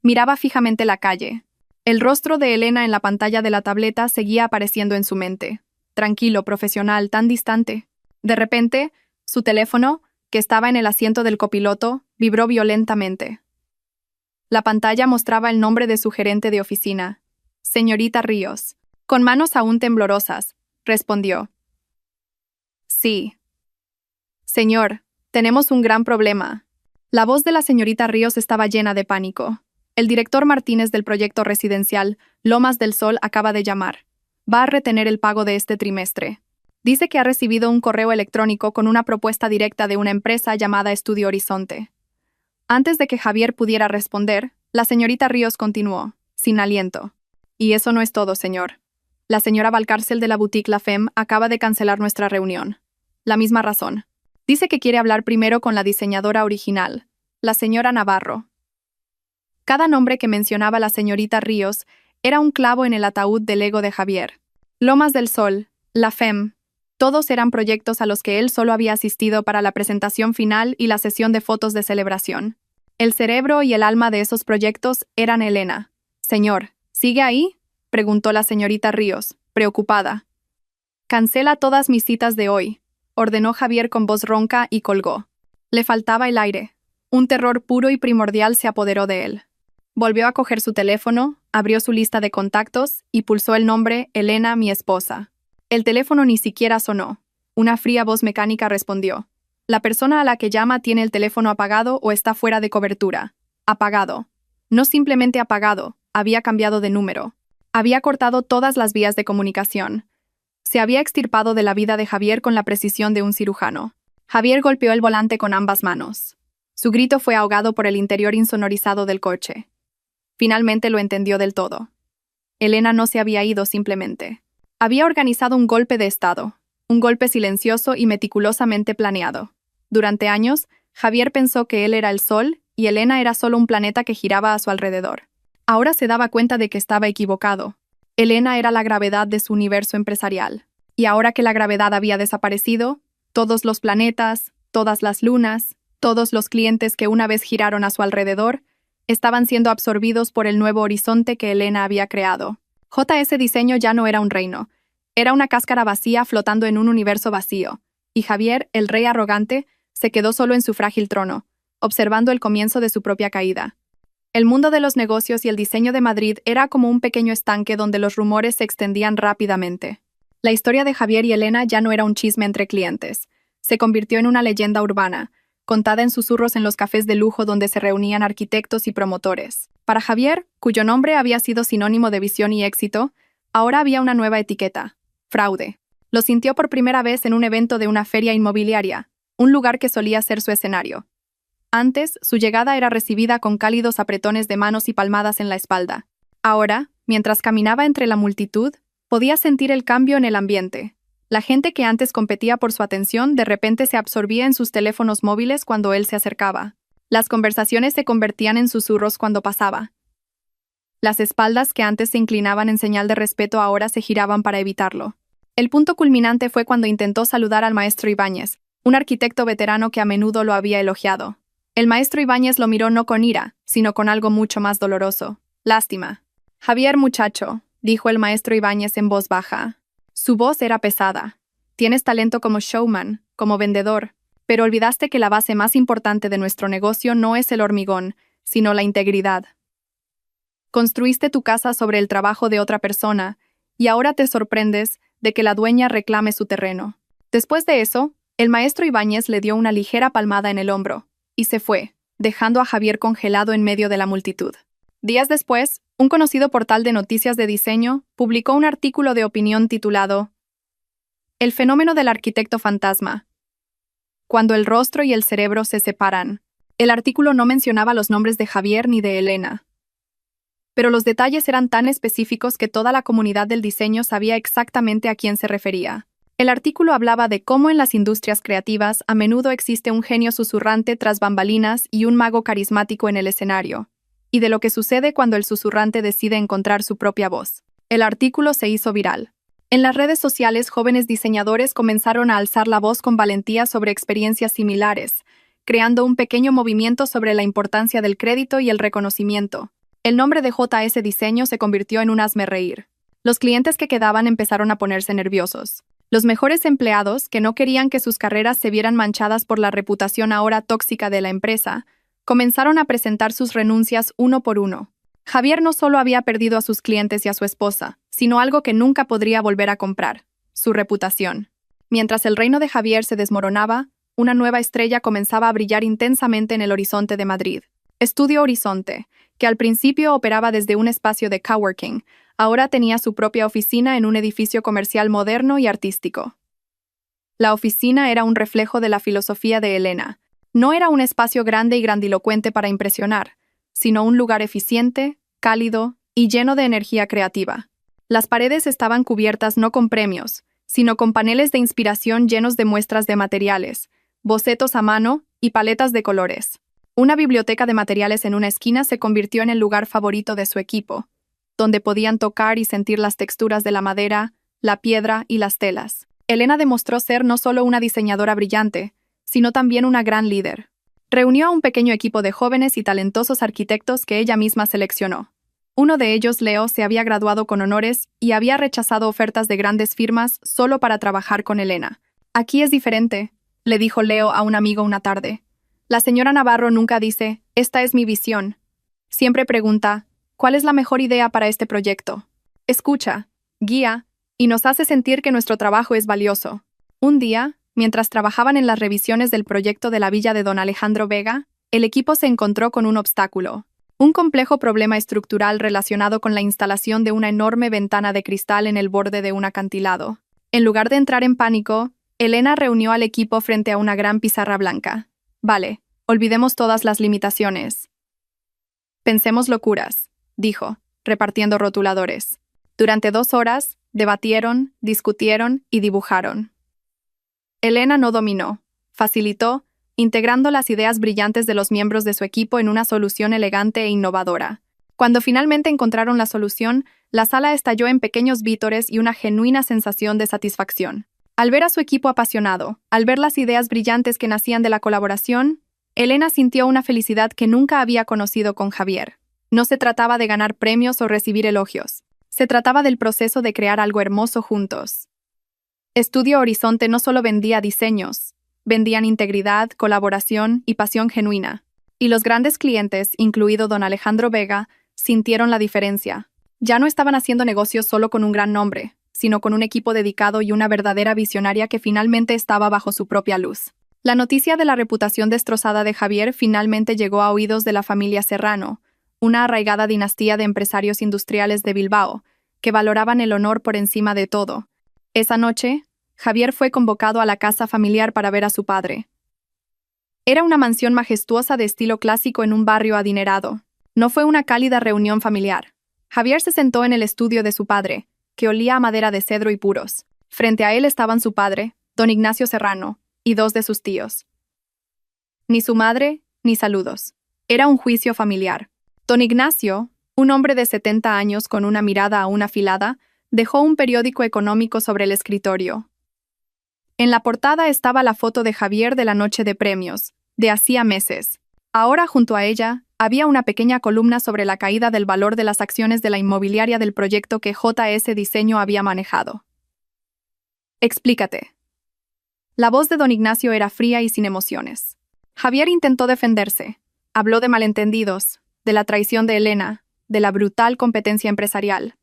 Miraba fijamente la calle. El rostro de Elena en la pantalla de la tableta seguía apareciendo en su mente. Tranquilo, profesional, tan distante. De repente, su teléfono, que estaba en el asiento del copiloto, vibró violentamente. La pantalla mostraba el nombre de su gerente de oficina. Señorita Ríos. Con manos aún temblorosas, respondió. Sí. Señor, tenemos un gran problema. La voz de la señorita Ríos estaba llena de pánico. El director Martínez del proyecto residencial Lomas del Sol acaba de llamar. Va a retener el pago de este trimestre. Dice que ha recibido un correo electrónico con una propuesta directa de una empresa llamada Estudio Horizonte. Antes de que Javier pudiera responder, la señorita Ríos continuó, sin aliento. Y eso no es todo, señor. La señora Valcárcel de la boutique La Femme acaba de cancelar nuestra reunión. La misma razón. Dice que quiere hablar primero con la diseñadora original, la señora Navarro. Cada nombre que mencionaba la señorita Ríos era un clavo en el ataúd del ego de Javier. Lomas del Sol, La Femme, todos eran proyectos a los que él solo había asistido para la presentación final y la sesión de fotos de celebración. El cerebro y el alma de esos proyectos eran Elena. Señor, ¿sigue ahí?, preguntó la señorita Ríos, preocupada. Cancela todas mis citas de hoy, ordenó Javier con voz ronca y colgó. Le faltaba el aire. Un terror puro y primordial se apoderó de él. Volvió a coger su teléfono, abrió su lista de contactos y pulsó el nombre Elena, mi esposa. El teléfono ni siquiera sonó. Una fría voz mecánica respondió. La persona a la que llama tiene el teléfono apagado o está fuera de cobertura. Apagado. No simplemente apagado, había cambiado de número. Había cortado todas las vías de comunicación. Se había extirpado de la vida de Javier con la precisión de un cirujano. Javier golpeó el volante con ambas manos. Su grito fue ahogado por el interior insonorizado del coche. Finalmente lo entendió del todo. Elena no se había ido simplemente. Había organizado un golpe de estado, un golpe silencioso y meticulosamente planeado. Durante años, Javier pensó que él era el Sol y Elena era solo un planeta que giraba a su alrededor. Ahora se daba cuenta de que estaba equivocado. Elena era la gravedad de su universo empresarial. Y ahora que la gravedad había desaparecido, todos los planetas, todas las lunas, todos los clientes que una vez giraron a su alrededor, estaban siendo absorbidos por el nuevo horizonte que Elena había creado. Ese diseño ya no era un reino. Era una cáscara vacía flotando en un universo vacío. Y Javier, el rey arrogante, se quedó solo en su frágil trono, observando el comienzo de su propia caída. El mundo de los negocios y el diseño de Madrid era como un pequeño estanque donde los rumores se extendían rápidamente. La historia de Javier y Elena ya no era un chisme entre clientes. Se convirtió en una leyenda urbana, contada en susurros en los cafés de lujo donde se reunían arquitectos y promotores. Para Javier, cuyo nombre había sido sinónimo de visión y éxito, ahora había una nueva etiqueta: fraude. Lo sintió por primera vez en un evento de una feria inmobiliaria, un lugar que solía ser su escenario. Antes, su llegada era recibida con cálidos apretones de manos y palmadas en la espalda. Ahora, mientras caminaba entre la multitud, podía sentir el cambio en el ambiente. La gente que antes competía por su atención de repente se absorbía en sus teléfonos móviles cuando él se acercaba. Las conversaciones se convertían en susurros cuando pasaba. Las espaldas que antes se inclinaban en señal de respeto ahora se giraban para evitarlo. El punto culminante fue cuando intentó saludar al maestro Ibáñez, un arquitecto veterano que a menudo lo había elogiado. El maestro Ibáñez lo miró no con ira, sino con algo mucho más doloroso. Lástima. Javier, muchacho, dijo el maestro Ibáñez en voz baja. Su voz era pesada. Tienes talento como showman, como vendedor, pero olvidaste que la base más importante de nuestro negocio no es el hormigón, sino la integridad. Construiste tu casa sobre el trabajo de otra persona, y ahora te sorprendes de que la dueña reclame su terreno. Después de eso, el maestro Ibáñez le dio una ligera palmada en el hombro, y se fue, dejando a Javier congelado en medio de la multitud. Días después, un conocido portal de noticias de diseño publicó un artículo de opinión titulado El fenómeno del arquitecto fantasma. Cuando el rostro y el cerebro se separan. El artículo no mencionaba los nombres de Javier ni de Elena. Pero los detalles eran tan específicos que toda la comunidad del diseño sabía exactamente a quién se refería. El artículo hablaba de cómo en las industrias creativas a menudo existe un genio susurrante tras bambalinas y un mago carismático en el escenario, y de lo que sucede cuando el susurrante decide encontrar su propia voz. El artículo se hizo viral. En las redes sociales, jóvenes diseñadores comenzaron a alzar la voz con valentía sobre experiencias similares, creando un pequeño movimiento sobre la importancia del crédito y el reconocimiento. El nombre de JS Diseño se convirtió en un hazmerreír. Los clientes que quedaban empezaron a ponerse nerviosos. Los mejores empleados, que no querían que sus carreras se vieran manchadas por la reputación ahora tóxica de la empresa, comenzaron a presentar sus renuncias uno por uno. Javier no solo había perdido a sus clientes y a su esposa, sino algo que nunca podría volver a comprar: su reputación. Mientras el reino de Javier se desmoronaba, una nueva estrella comenzaba a brillar intensamente en el horizonte de Madrid. Estudio Horizonte, que al principio operaba desde un espacio de coworking, ahora tenía su propia oficina en un edificio comercial moderno y artístico. La oficina era un reflejo de la filosofía de Elena. No era un espacio grande y grandilocuente para impresionar, sino un lugar eficiente, cálido y lleno de energía creativa. Las paredes estaban cubiertas no con premios, sino con paneles de inspiración llenos de muestras de materiales, bocetos a mano y paletas de colores. Una biblioteca de materiales en una esquina se convirtió en el lugar favorito de su equipo, donde podían tocar y sentir las texturas de la madera, la piedra y las telas. Elena demostró ser no solo una diseñadora brillante, sino también una gran líder. Reunió a un pequeño equipo de jóvenes y talentosos arquitectos que ella misma seleccionó. Uno de ellos, Leo, se había graduado con honores y había rechazado ofertas de grandes firmas solo para trabajar con Elena. «Aquí es diferente», le dijo Leo a un amigo una tarde. «La señora Navarro nunca dice, esta es mi visión. Siempre pregunta, ¿cuál es la mejor idea para este proyecto? Escucha, guía, y nos hace sentir que nuestro trabajo es valioso». Un día, mientras trabajaban en las revisiones del proyecto de la villa de don Alejandro Vega, el equipo se encontró con un obstáculo. Un complejo problema estructural relacionado con la instalación de una enorme ventana de cristal en el borde de un acantilado. En lugar de entrar en pánico, Elena reunió al equipo frente a una gran pizarra blanca. «Vale, olvidemos todas las limitaciones. Pensemos locuras», dijo, repartiendo rotuladores. Durante 2 horas, debatieron, discutieron y dibujaron. Elena no dominó, facilitó, integrando las ideas brillantes de los miembros de su equipo en una solución elegante e innovadora. Cuando finalmente encontraron la solución, la sala estalló en pequeños vítores y una genuina sensación de satisfacción. Al ver a su equipo apasionado, al ver las ideas brillantes que nacían de la colaboración, Elena sintió una felicidad que nunca había conocido con Javier. No se trataba de ganar premios o recibir elogios. Se trataba del proceso de crear algo hermoso juntos. Estudio Horizonte no solo vendía diseños, vendían integridad, colaboración y pasión genuina. Y los grandes clientes, incluido don Alejandro Vega, sintieron la diferencia. Ya no estaban haciendo negocios solo con un gran nombre, sino con un equipo dedicado y una verdadera visionaria que finalmente estaba bajo su propia luz. La noticia de la reputación destrozada de Javier finalmente llegó a oídos de la familia Serrano, una arraigada dinastía de empresarios industriales de Bilbao, que valoraban el honor por encima de todo. Esa noche, Javier fue convocado a la casa familiar para ver a su padre. Era una mansión majestuosa de estilo clásico en un barrio adinerado. No fue una cálida reunión familiar. Javier se sentó en el estudio de su padre, que olía a madera de cedro y puros. Frente a él estaban su padre, don Ignacio Serrano, y 2 de sus tíos. Ni su madre, ni saludos. Era un juicio familiar. Don Ignacio, un hombre de 70 años con una mirada aún afilada, dejó un periódico económico sobre el escritorio. En la portada estaba la foto de Javier de la noche de premios, de hacía meses. Ahora, junto a ella, había una pequeña columna sobre la caída del valor de las acciones de la inmobiliaria del proyecto que JS Diseño había manejado. «Explícate». La voz de don Ignacio era fría y sin emociones. Javier intentó defenderse. Habló de malentendidos, de la traición de Elena, de la brutal competencia empresarial.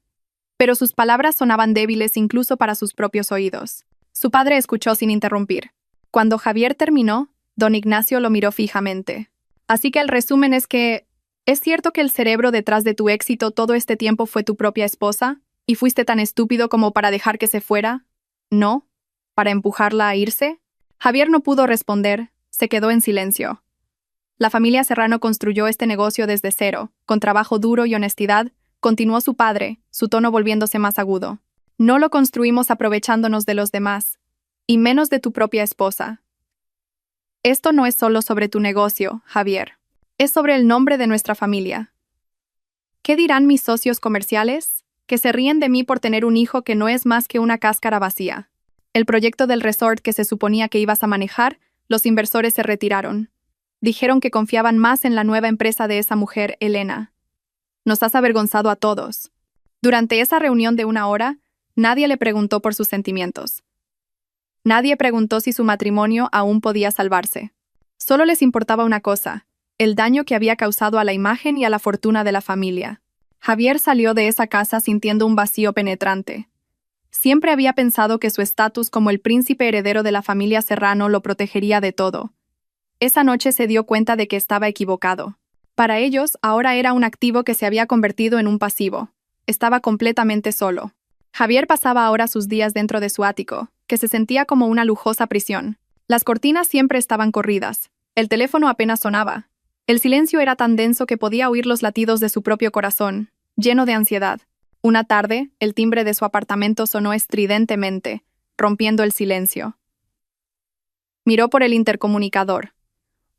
Pero sus palabras sonaban débiles incluso para sus propios oídos. Su padre escuchó sin interrumpir. Cuando Javier terminó, don Ignacio lo miró fijamente. «Así que el resumen es que, ¿es cierto que el cerebro detrás de tu éxito todo este tiempo fue tu propia esposa? ¿Y fuiste tan estúpido como para dejar que se fuera? ¿No?» ¿Para empujarla a irse? Javier no pudo responder, se quedó en silencio. La familia Serrano construyó este negocio desde cero, con trabajo duro y honestidad, continuó su padre, su tono volviéndose más agudo. No lo construimos aprovechándonos de los demás, y menos de tu propia esposa. Esto no es solo sobre tu negocio, Javier. Es sobre el nombre de nuestra familia. ¿Qué dirán mis socios comerciales? Que se ríen de mí por tener un hijo que no es más que una cáscara vacía. El proyecto del resort que se suponía que ibas a manejar, los inversores se retiraron. Dijeron que confiaban más en la nueva empresa de esa mujer, Elena. Nos has avergonzado a todos. Durante esa reunión de 1 hora, nadie le preguntó por sus sentimientos. Nadie preguntó si su matrimonio aún podía salvarse. Solo les importaba una cosa: el daño que había causado a la imagen y a la fortuna de la familia. Javier salió de esa casa sintiendo un vacío penetrante. Siempre había pensado que su estatus como el príncipe heredero de la familia Serrano lo protegería de todo. Esa noche se dio cuenta de que estaba equivocado. Para ellos, ahora era un activo que se había convertido en un pasivo. Estaba completamente solo. Javier pasaba ahora sus días dentro de su ático, que se sentía como una lujosa prisión. Las cortinas siempre estaban corridas. El teléfono apenas sonaba. El silencio era tan denso que podía oír los latidos de su propio corazón, lleno de ansiedad. Una tarde, el timbre de su apartamento sonó estridentemente, rompiendo el silencio. Miró por el intercomunicador.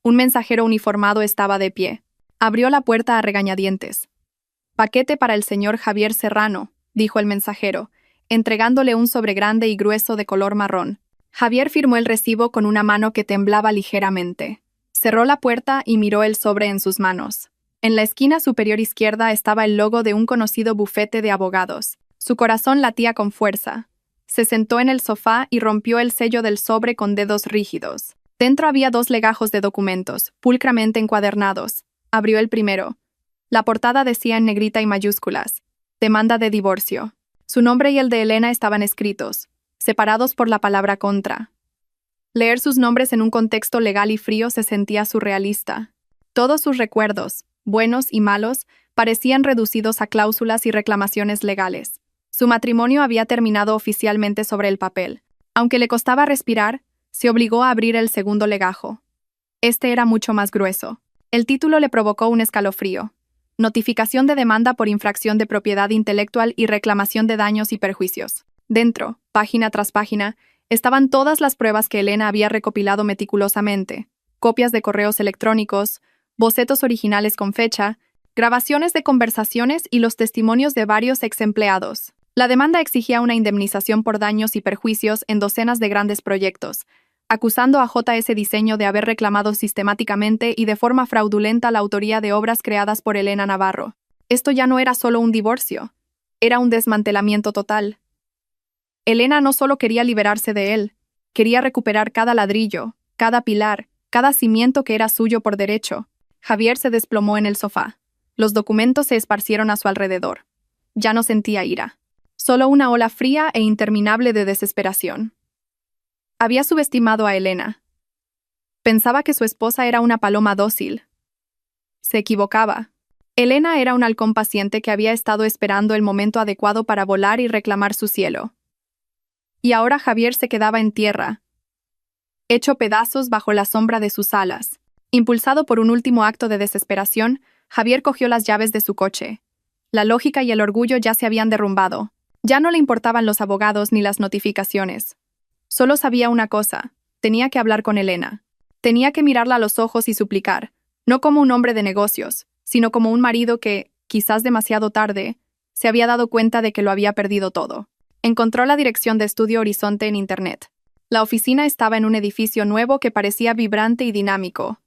Un mensajero uniformado estaba de pie. Abrió la puerta a regañadientes. «Paquete para el señor Javier Serrano», dijo el mensajero, entregándole un sobre grande y grueso de color marrón. Javier firmó el recibo con una mano que temblaba ligeramente. Cerró la puerta y miró el sobre en sus manos. En la esquina superior izquierda estaba el logo de un conocido bufete de abogados. Su corazón latía con fuerza. Se sentó en el sofá y rompió el sello del sobre con dedos rígidos. Dentro había 2 legajos de documentos, pulcramente encuadernados. Abrió el primero. La portada decía en negrita y mayúsculas: «Demanda de divorcio». Su nombre y el de Elena estaban escritos, separados por la palabra contra. Leer sus nombres en un contexto legal y frío se sentía surrealista. Todos sus recuerdos, buenos y malos, parecían reducidos a cláusulas y reclamaciones legales. Su matrimonio había terminado oficialmente sobre el papel. Aunque le costaba respirar, se obligó a abrir el segundo legajo. Este era mucho más grueso. El título le provocó un escalofrío. Notificación de demanda por infracción de propiedad intelectual y reclamación de daños y perjuicios. Dentro, página tras página, estaban todas las pruebas que Elena había recopilado meticulosamente: copias de correos electrónicos, bocetos originales con fecha, grabaciones de conversaciones y los testimonios de varios ex-empleados. La demanda exigía una indemnización por daños y perjuicios en docenas de grandes proyectos, acusando a JS Diseño de haber reclamado sistemáticamente y de forma fraudulenta la autoría de obras creadas por Elena Navarro. Esto ya no era solo un divorcio, era un desmantelamiento total. Elena no solo quería liberarse de él, quería recuperar cada ladrillo, cada pilar, cada cimiento que era suyo por derecho. Javier se desplomó en el sofá. Los documentos se esparcieron a su alrededor. Ya no sentía ira. Solo una ola fría e interminable de desesperación. Había subestimado a Elena. Pensaba que su esposa era una paloma dócil. Se equivocaba. Elena era un halcón paciente que había estado esperando el momento adecuado para volar y reclamar su cielo. Y ahora Javier se quedaba en tierra, hecho pedazos bajo la sombra de sus alas. Impulsado por un último acto de desesperación, Javier cogió las llaves de su coche. La lógica y el orgullo ya se habían derrumbado. Ya no le importaban los abogados ni las notificaciones. Solo sabía una cosa: tenía que hablar con Elena. Tenía que mirarla a los ojos y suplicar, no como un hombre de negocios, sino como un marido que, quizás demasiado tarde, se había dado cuenta de que lo había perdido todo. Encontró la dirección de Estudio Horizonte en Internet. La oficina estaba en un edificio nuevo que parecía vibrante y dinámico.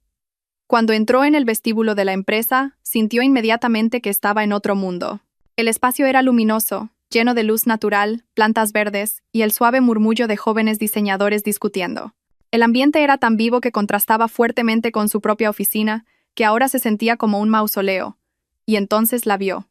Cuando entró en el vestíbulo de la empresa, sintió inmediatamente que estaba en otro mundo. El espacio era luminoso, lleno de luz natural, plantas verdes y el suave murmullo de jóvenes diseñadores discutiendo. El ambiente era tan vivo que contrastaba fuertemente con su propia oficina, que ahora se sentía como un mausoleo. Y entonces la vio.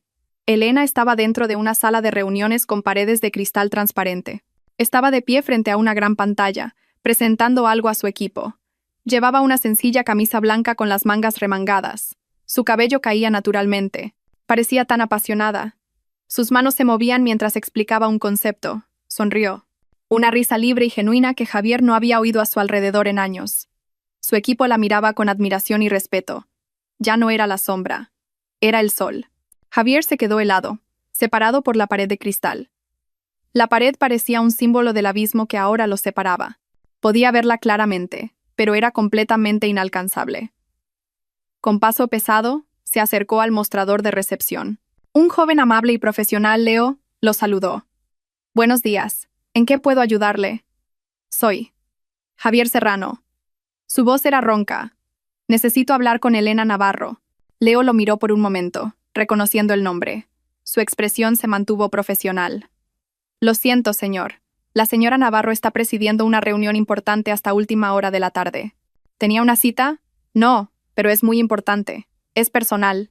Elena estaba dentro de una sala de reuniones con paredes de cristal transparente. Estaba de pie frente a una gran pantalla, presentando algo a su equipo. Llevaba una sencilla camisa blanca con las mangas remangadas. Su cabello caía naturalmente. Parecía tan apasionada. Sus manos se movían mientras explicaba un concepto. Sonrió. Una risa libre y genuina que Javier no había oído a su alrededor en años. Su equipo la miraba con admiración y respeto. Ya no era la sombra. Era el sol. Javier se quedó helado, separado por la pared de cristal. La pared parecía un símbolo del abismo que ahora los separaba. Podía verla claramente, pero era completamente inalcanzable. Con paso pesado, se acercó al mostrador de recepción. Un joven amable y profesional, Leo, lo saludó. Buenos días. ¿En qué puedo ayudarle? Soy Javier Serrano. Su voz era ronca. Necesito hablar con Elena Navarro. Leo lo miró por un momento, reconociendo el nombre. Su expresión se mantuvo profesional. Lo siento, señor. La señora Navarro está presidiendo una reunión importante hasta última hora de la tarde. ¿Tenía una cita? No, pero es muy importante. Es personal.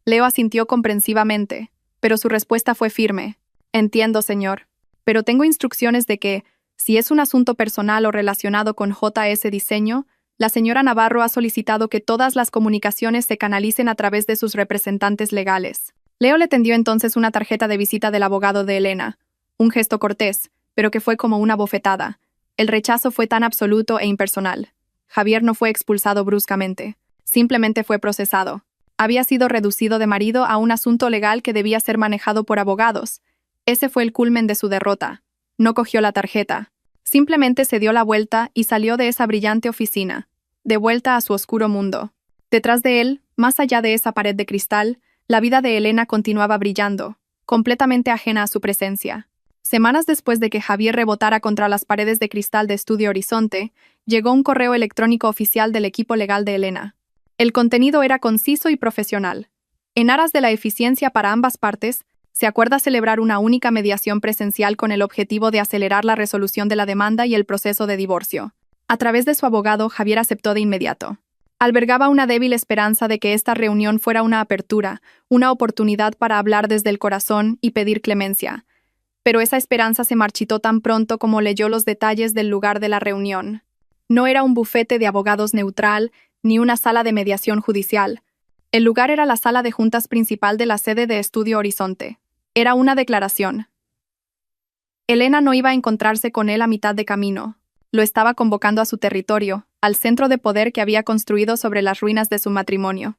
Leo asintió comprensivamente, pero su respuesta fue firme. Entiendo, señor. Pero tengo instrucciones de que, si es un asunto personal o relacionado con JS Diseño, la señora Navarro ha solicitado que todas las comunicaciones se canalicen a través de sus representantes legales. Leo le tendió entonces una tarjeta de visita del abogado de Elena. Un gesto cortés, pero que fue como una bofetada. El rechazo fue tan absoluto e impersonal. Javier no fue expulsado bruscamente. Simplemente fue procesado. Había sido reducido de marido a un asunto legal que debía ser manejado por abogados. Ese fue el culmen de su derrota. No cogió la tarjeta. Simplemente se dio la vuelta y salió de esa brillante oficina, de vuelta a su oscuro mundo. Detrás de él, más allá de esa pared de cristal, la vida de Elena continuaba brillando, completamente ajena a su presencia. Semanas después de que Javier rebotara contra las paredes de cristal de Estudio Horizonte, llegó un correo electrónico oficial del equipo legal de Elena. El contenido era conciso y profesional. En aras de la eficiencia para ambas partes, se acuerda celebrar una única mediación presencial con el objetivo de acelerar la resolución de la demanda y el proceso de divorcio. A través de su abogado, Javier aceptó de inmediato. Albergaba una débil esperanza de que esta reunión fuera una apertura, una oportunidad para hablar desde el corazón y pedir clemencia. Pero esa esperanza se marchitó tan pronto como leyó los detalles del lugar de la reunión. No era un bufete de abogados neutral, ni una sala de mediación judicial. El lugar era la sala de juntas principal de la sede de Estudio Horizonte. Era una declaración. Elena no iba a encontrarse con él a mitad de camino. Lo estaba convocando a su territorio, al centro de poder que había construido sobre las ruinas de su matrimonio.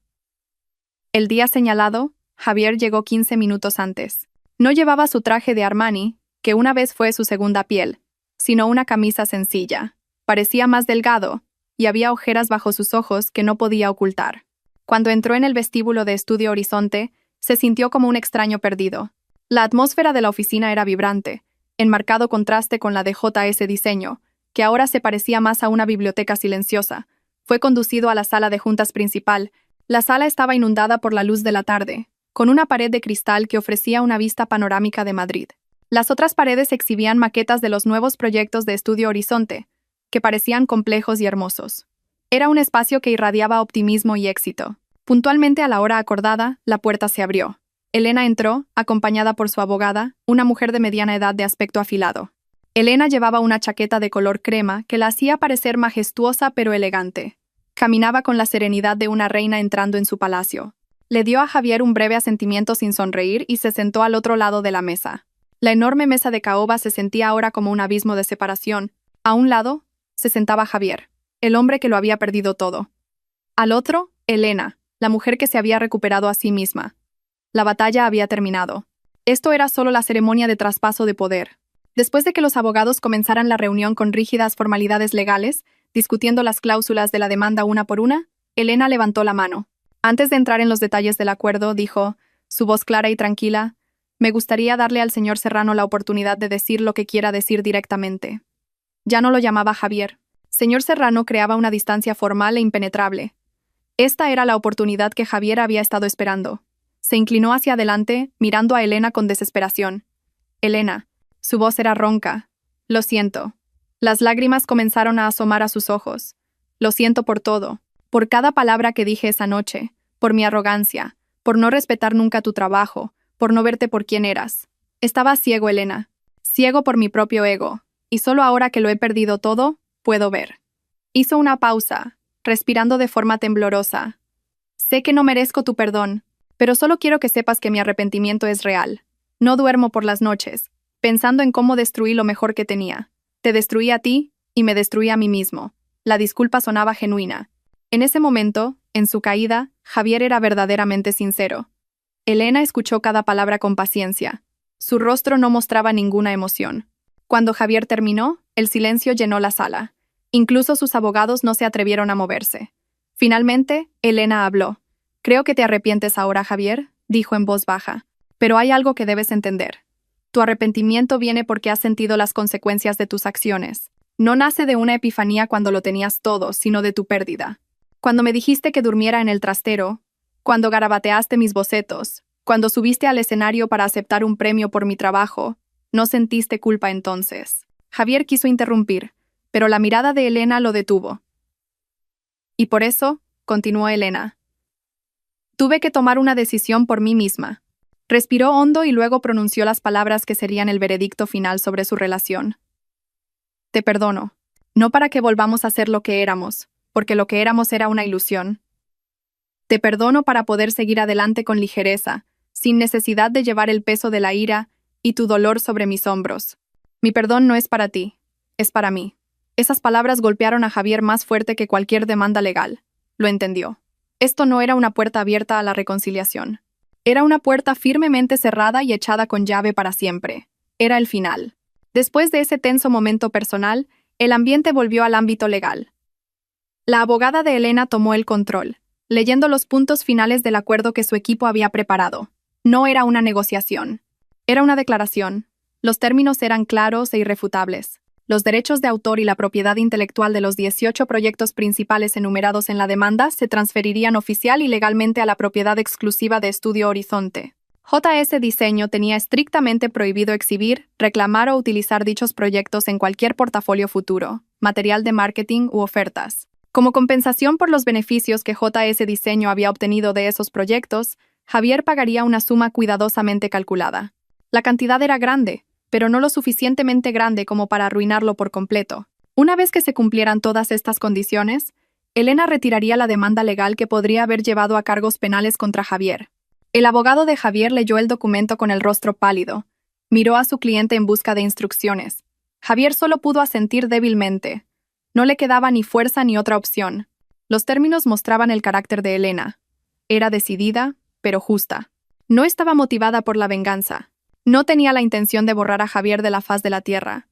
El día señalado, Javier llegó 15 minutos antes. No llevaba su traje de Armani, que una vez fue su segunda piel, sino una camisa sencilla. Parecía más delgado, y había ojeras bajo sus ojos que no podía ocultar. Cuando entró en el vestíbulo de Estudio Horizonte, se sintió como un extraño perdido. La atmósfera de la oficina era vibrante, en marcado contraste con la de JS Diseño, que ahora se parecía más a una biblioteca silenciosa. Fue conducido a la sala de juntas principal. La sala estaba inundada por la luz de la tarde, con una pared de cristal que ofrecía una vista panorámica de Madrid. Las otras paredes exhibían maquetas de los nuevos proyectos de Estudio Horizonte, que parecían complejos y hermosos. Era un espacio que irradiaba optimismo y éxito. Puntualmente a la hora acordada, la puerta se abrió. Elena entró, acompañada por su abogada, una mujer de mediana edad de aspecto afilado. Elena llevaba una chaqueta de color crema que la hacía parecer majestuosa pero elegante. Caminaba con la serenidad de una reina entrando en su palacio. Le dio a Javier un breve asentimiento sin sonreír y se sentó al otro lado de la mesa. La enorme mesa de caoba se sentía ahora como un abismo de separación. A un lado, se sentaba Javier, el hombre que lo había perdido todo. Al otro, Elena, la mujer que se había recuperado a sí misma. La batalla había terminado. Esto era solo la ceremonia de traspaso de poder. Después de que los abogados comenzaran la reunión con rígidas formalidades legales, discutiendo las cláusulas de la demanda una por una, Elena levantó la mano. Antes de entrar en los detalles del acuerdo, dijo, su voz clara y tranquila, me gustaría darle al señor Serrano la oportunidad de decir lo que quiera decir directamente. Ya no lo llamaba Javier. Señor Serrano creaba una distancia formal e impenetrable. Esta era la oportunidad que Javier había estado esperando. Se inclinó hacia adelante, mirando a Elena con desesperación. Elena. Su voz era ronca. Lo siento. Las lágrimas comenzaron a asomar a sus ojos. Lo siento por todo. Por cada palabra que dije esa noche. Por mi arrogancia. Por no respetar nunca tu trabajo. Por no verte por quien eras. Estaba ciego, Elena. Ciego por mi propio ego. Y solo ahora que lo he perdido todo, puedo ver. Hizo una pausa, respirando de forma temblorosa. Sé que no merezco tu perdón, pero solo quiero que sepas que mi arrepentimiento es real. No duermo por las noches, pensando en cómo destruí lo mejor que tenía. Te destruí a ti y me destruí a mí mismo. La disculpa sonaba genuina. En ese momento, en su caída, Javier era verdaderamente sincero. Elena escuchó cada palabra con paciencia. Su rostro no mostraba ninguna emoción. Cuando Javier terminó, el silencio llenó la sala. Incluso sus abogados no se atrevieron a moverse. Finalmente, Elena habló. «Creo que te arrepientes ahora, Javier», dijo en voz baja. «Pero hay algo que debes entender. Tu arrepentimiento viene porque has sentido las consecuencias de tus acciones. No nace de una epifanía cuando lo tenías todo, sino de tu pérdida. Cuando me dijiste que durmiera en el trastero, cuando garabateaste mis bocetos, cuando subiste al escenario para aceptar un premio por mi trabajo, no sentiste culpa entonces». Javier quiso interrumpir, pero la mirada de Elena lo detuvo. «Y por eso», continuó Elena, «tuve que tomar una decisión por mí misma». Respiró hondo y luego pronunció las palabras que serían el veredicto final sobre su relación. «Te perdono. No para que volvamos a ser lo que éramos, porque lo que éramos era una ilusión. Te perdono para poder seguir adelante con ligereza, sin necesidad de llevar el peso de la ira y tu dolor sobre mis hombros. Mi perdón no es para ti, es para mí». Esas palabras golpearon a Javier más fuerte que cualquier demanda legal. Lo entendió. Esto no era una puerta abierta a la reconciliación. Era una puerta firmemente cerrada y echada con llave para siempre. Era el final. Después de ese tenso momento personal, el ambiente volvió al ámbito legal. La abogada de Elena tomó el control, leyendo los puntos finales del acuerdo que su equipo había preparado. No era una negociación. Era una declaración. Los términos eran claros e irrefutables. Los derechos de autor y la propiedad intelectual de los 18 proyectos principales enumerados en la demanda se transferirían oficial y legalmente a la propiedad exclusiva de Estudio Horizonte. JS Diseño tenía estrictamente prohibido exhibir, reclamar o utilizar dichos proyectos en cualquier portafolio futuro, material de marketing u ofertas. Como compensación por los beneficios que JS Diseño había obtenido de esos proyectos, Javier pagaría una suma cuidadosamente calculada. La cantidad era grande, pero no lo suficientemente grande como para arruinarlo por completo. Una vez que se cumplieran todas estas condiciones, Elena retiraría la demanda legal que podría haber llevado a cargos penales contra Javier. El abogado de Javier leyó el documento con el rostro pálido. Miró a su cliente en busca de instrucciones. Javier solo pudo asentir débilmente. No le quedaba ni fuerza ni otra opción. Los términos mostraban el carácter de Elena. Era decidida, pero justa. No estaba motivada por la venganza. No tenía la intención de borrar a Javier de la faz de la tierra.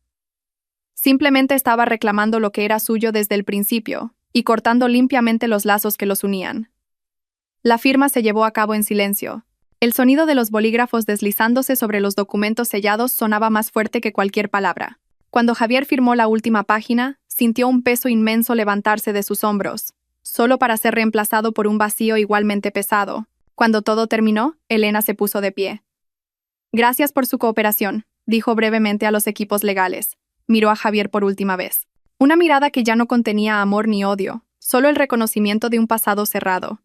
Simplemente estaba reclamando lo que era suyo desde el principio y cortando limpiamente los lazos que los unían. La firma se llevó a cabo en silencio. El sonido de los bolígrafos deslizándose sobre los documentos sellados sonaba más fuerte que cualquier palabra. Cuando Javier firmó la última página, sintió un peso inmenso levantarse de sus hombros, solo para ser reemplazado por un vacío igualmente pesado. Cuando todo terminó, Elena se puso de pie. «Gracias por su cooperación», dijo brevemente a los equipos legales. Miró a Javier por última vez. Una mirada que ya no contenía amor ni odio, solo el reconocimiento de un pasado cerrado.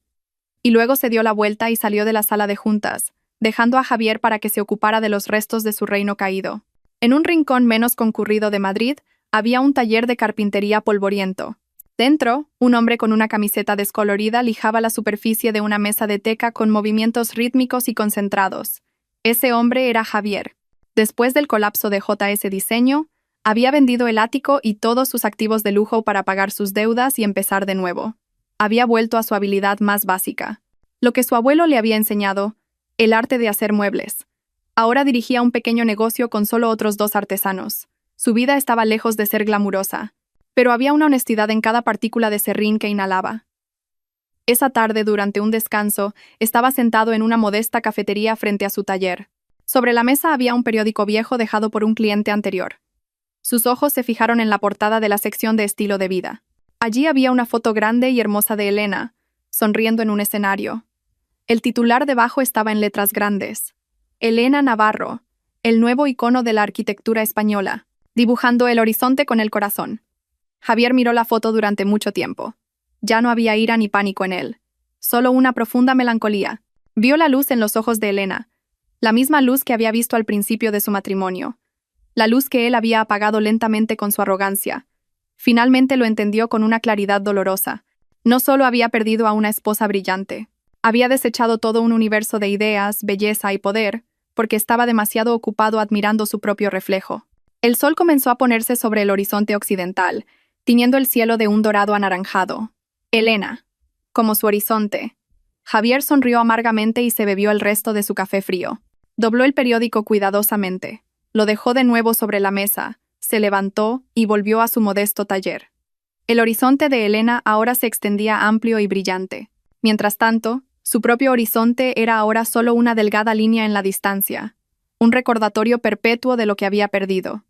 Y luego se dio la vuelta y salió de la sala de juntas, dejando a Javier para que se ocupara de los restos de su reino caído. En un rincón menos concurrido de Madrid, había un taller de carpintería polvoriento. Dentro, un hombre con una camiseta descolorida lijaba la superficie de una mesa de teca con movimientos rítmicos y concentrados. Ese hombre era Javier. Después del colapso de JS Diseño, había vendido el ático y todos sus activos de lujo para pagar sus deudas y empezar de nuevo. Había vuelto a su habilidad más básica, lo que su abuelo le había enseñado, el arte de hacer muebles. Ahora dirigía un pequeño negocio con solo otros 2 artesanos. Su vida estaba lejos de ser glamurosa, pero había una honestidad en cada partícula de serrín que inhalaba. Esa tarde, durante un descanso, estaba sentado en una modesta cafetería frente a su taller. Sobre la mesa había un periódico viejo dejado por un cliente anterior. Sus ojos se fijaron en la portada de la sección de estilo de vida. Allí había una foto grande y hermosa de Elena, sonriendo en un escenario. El titular debajo estaba en letras grandes. Elena Navarro, el nuevo icono de la arquitectura española, dibujando el horizonte con el corazón. Javier miró la foto durante mucho tiempo. Ya no había ira ni pánico en él, solo una profunda melancolía. Vio la luz en los ojos de Elena, la misma luz que había visto al principio de su matrimonio, la luz que él había apagado lentamente con su arrogancia. Finalmente lo entendió con una claridad dolorosa. No solo había perdido a una esposa brillante, había desechado todo un universo de ideas, belleza y poder, porque estaba demasiado ocupado admirando su propio reflejo. El sol comenzó a ponerse sobre el horizonte occidental, tiñendo el cielo de un dorado anaranjado. Elena, como su horizonte. Javier sonrió amargamente y se bebió el resto de su café frío. Dobló el periódico cuidadosamente, lo dejó de nuevo sobre la mesa, se levantó y volvió a su modesto taller. El horizonte de Elena ahora se extendía amplio y brillante. Mientras tanto, su propio horizonte era ahora solo una delgada línea en la distancia, un recordatorio perpetuo de lo que había perdido.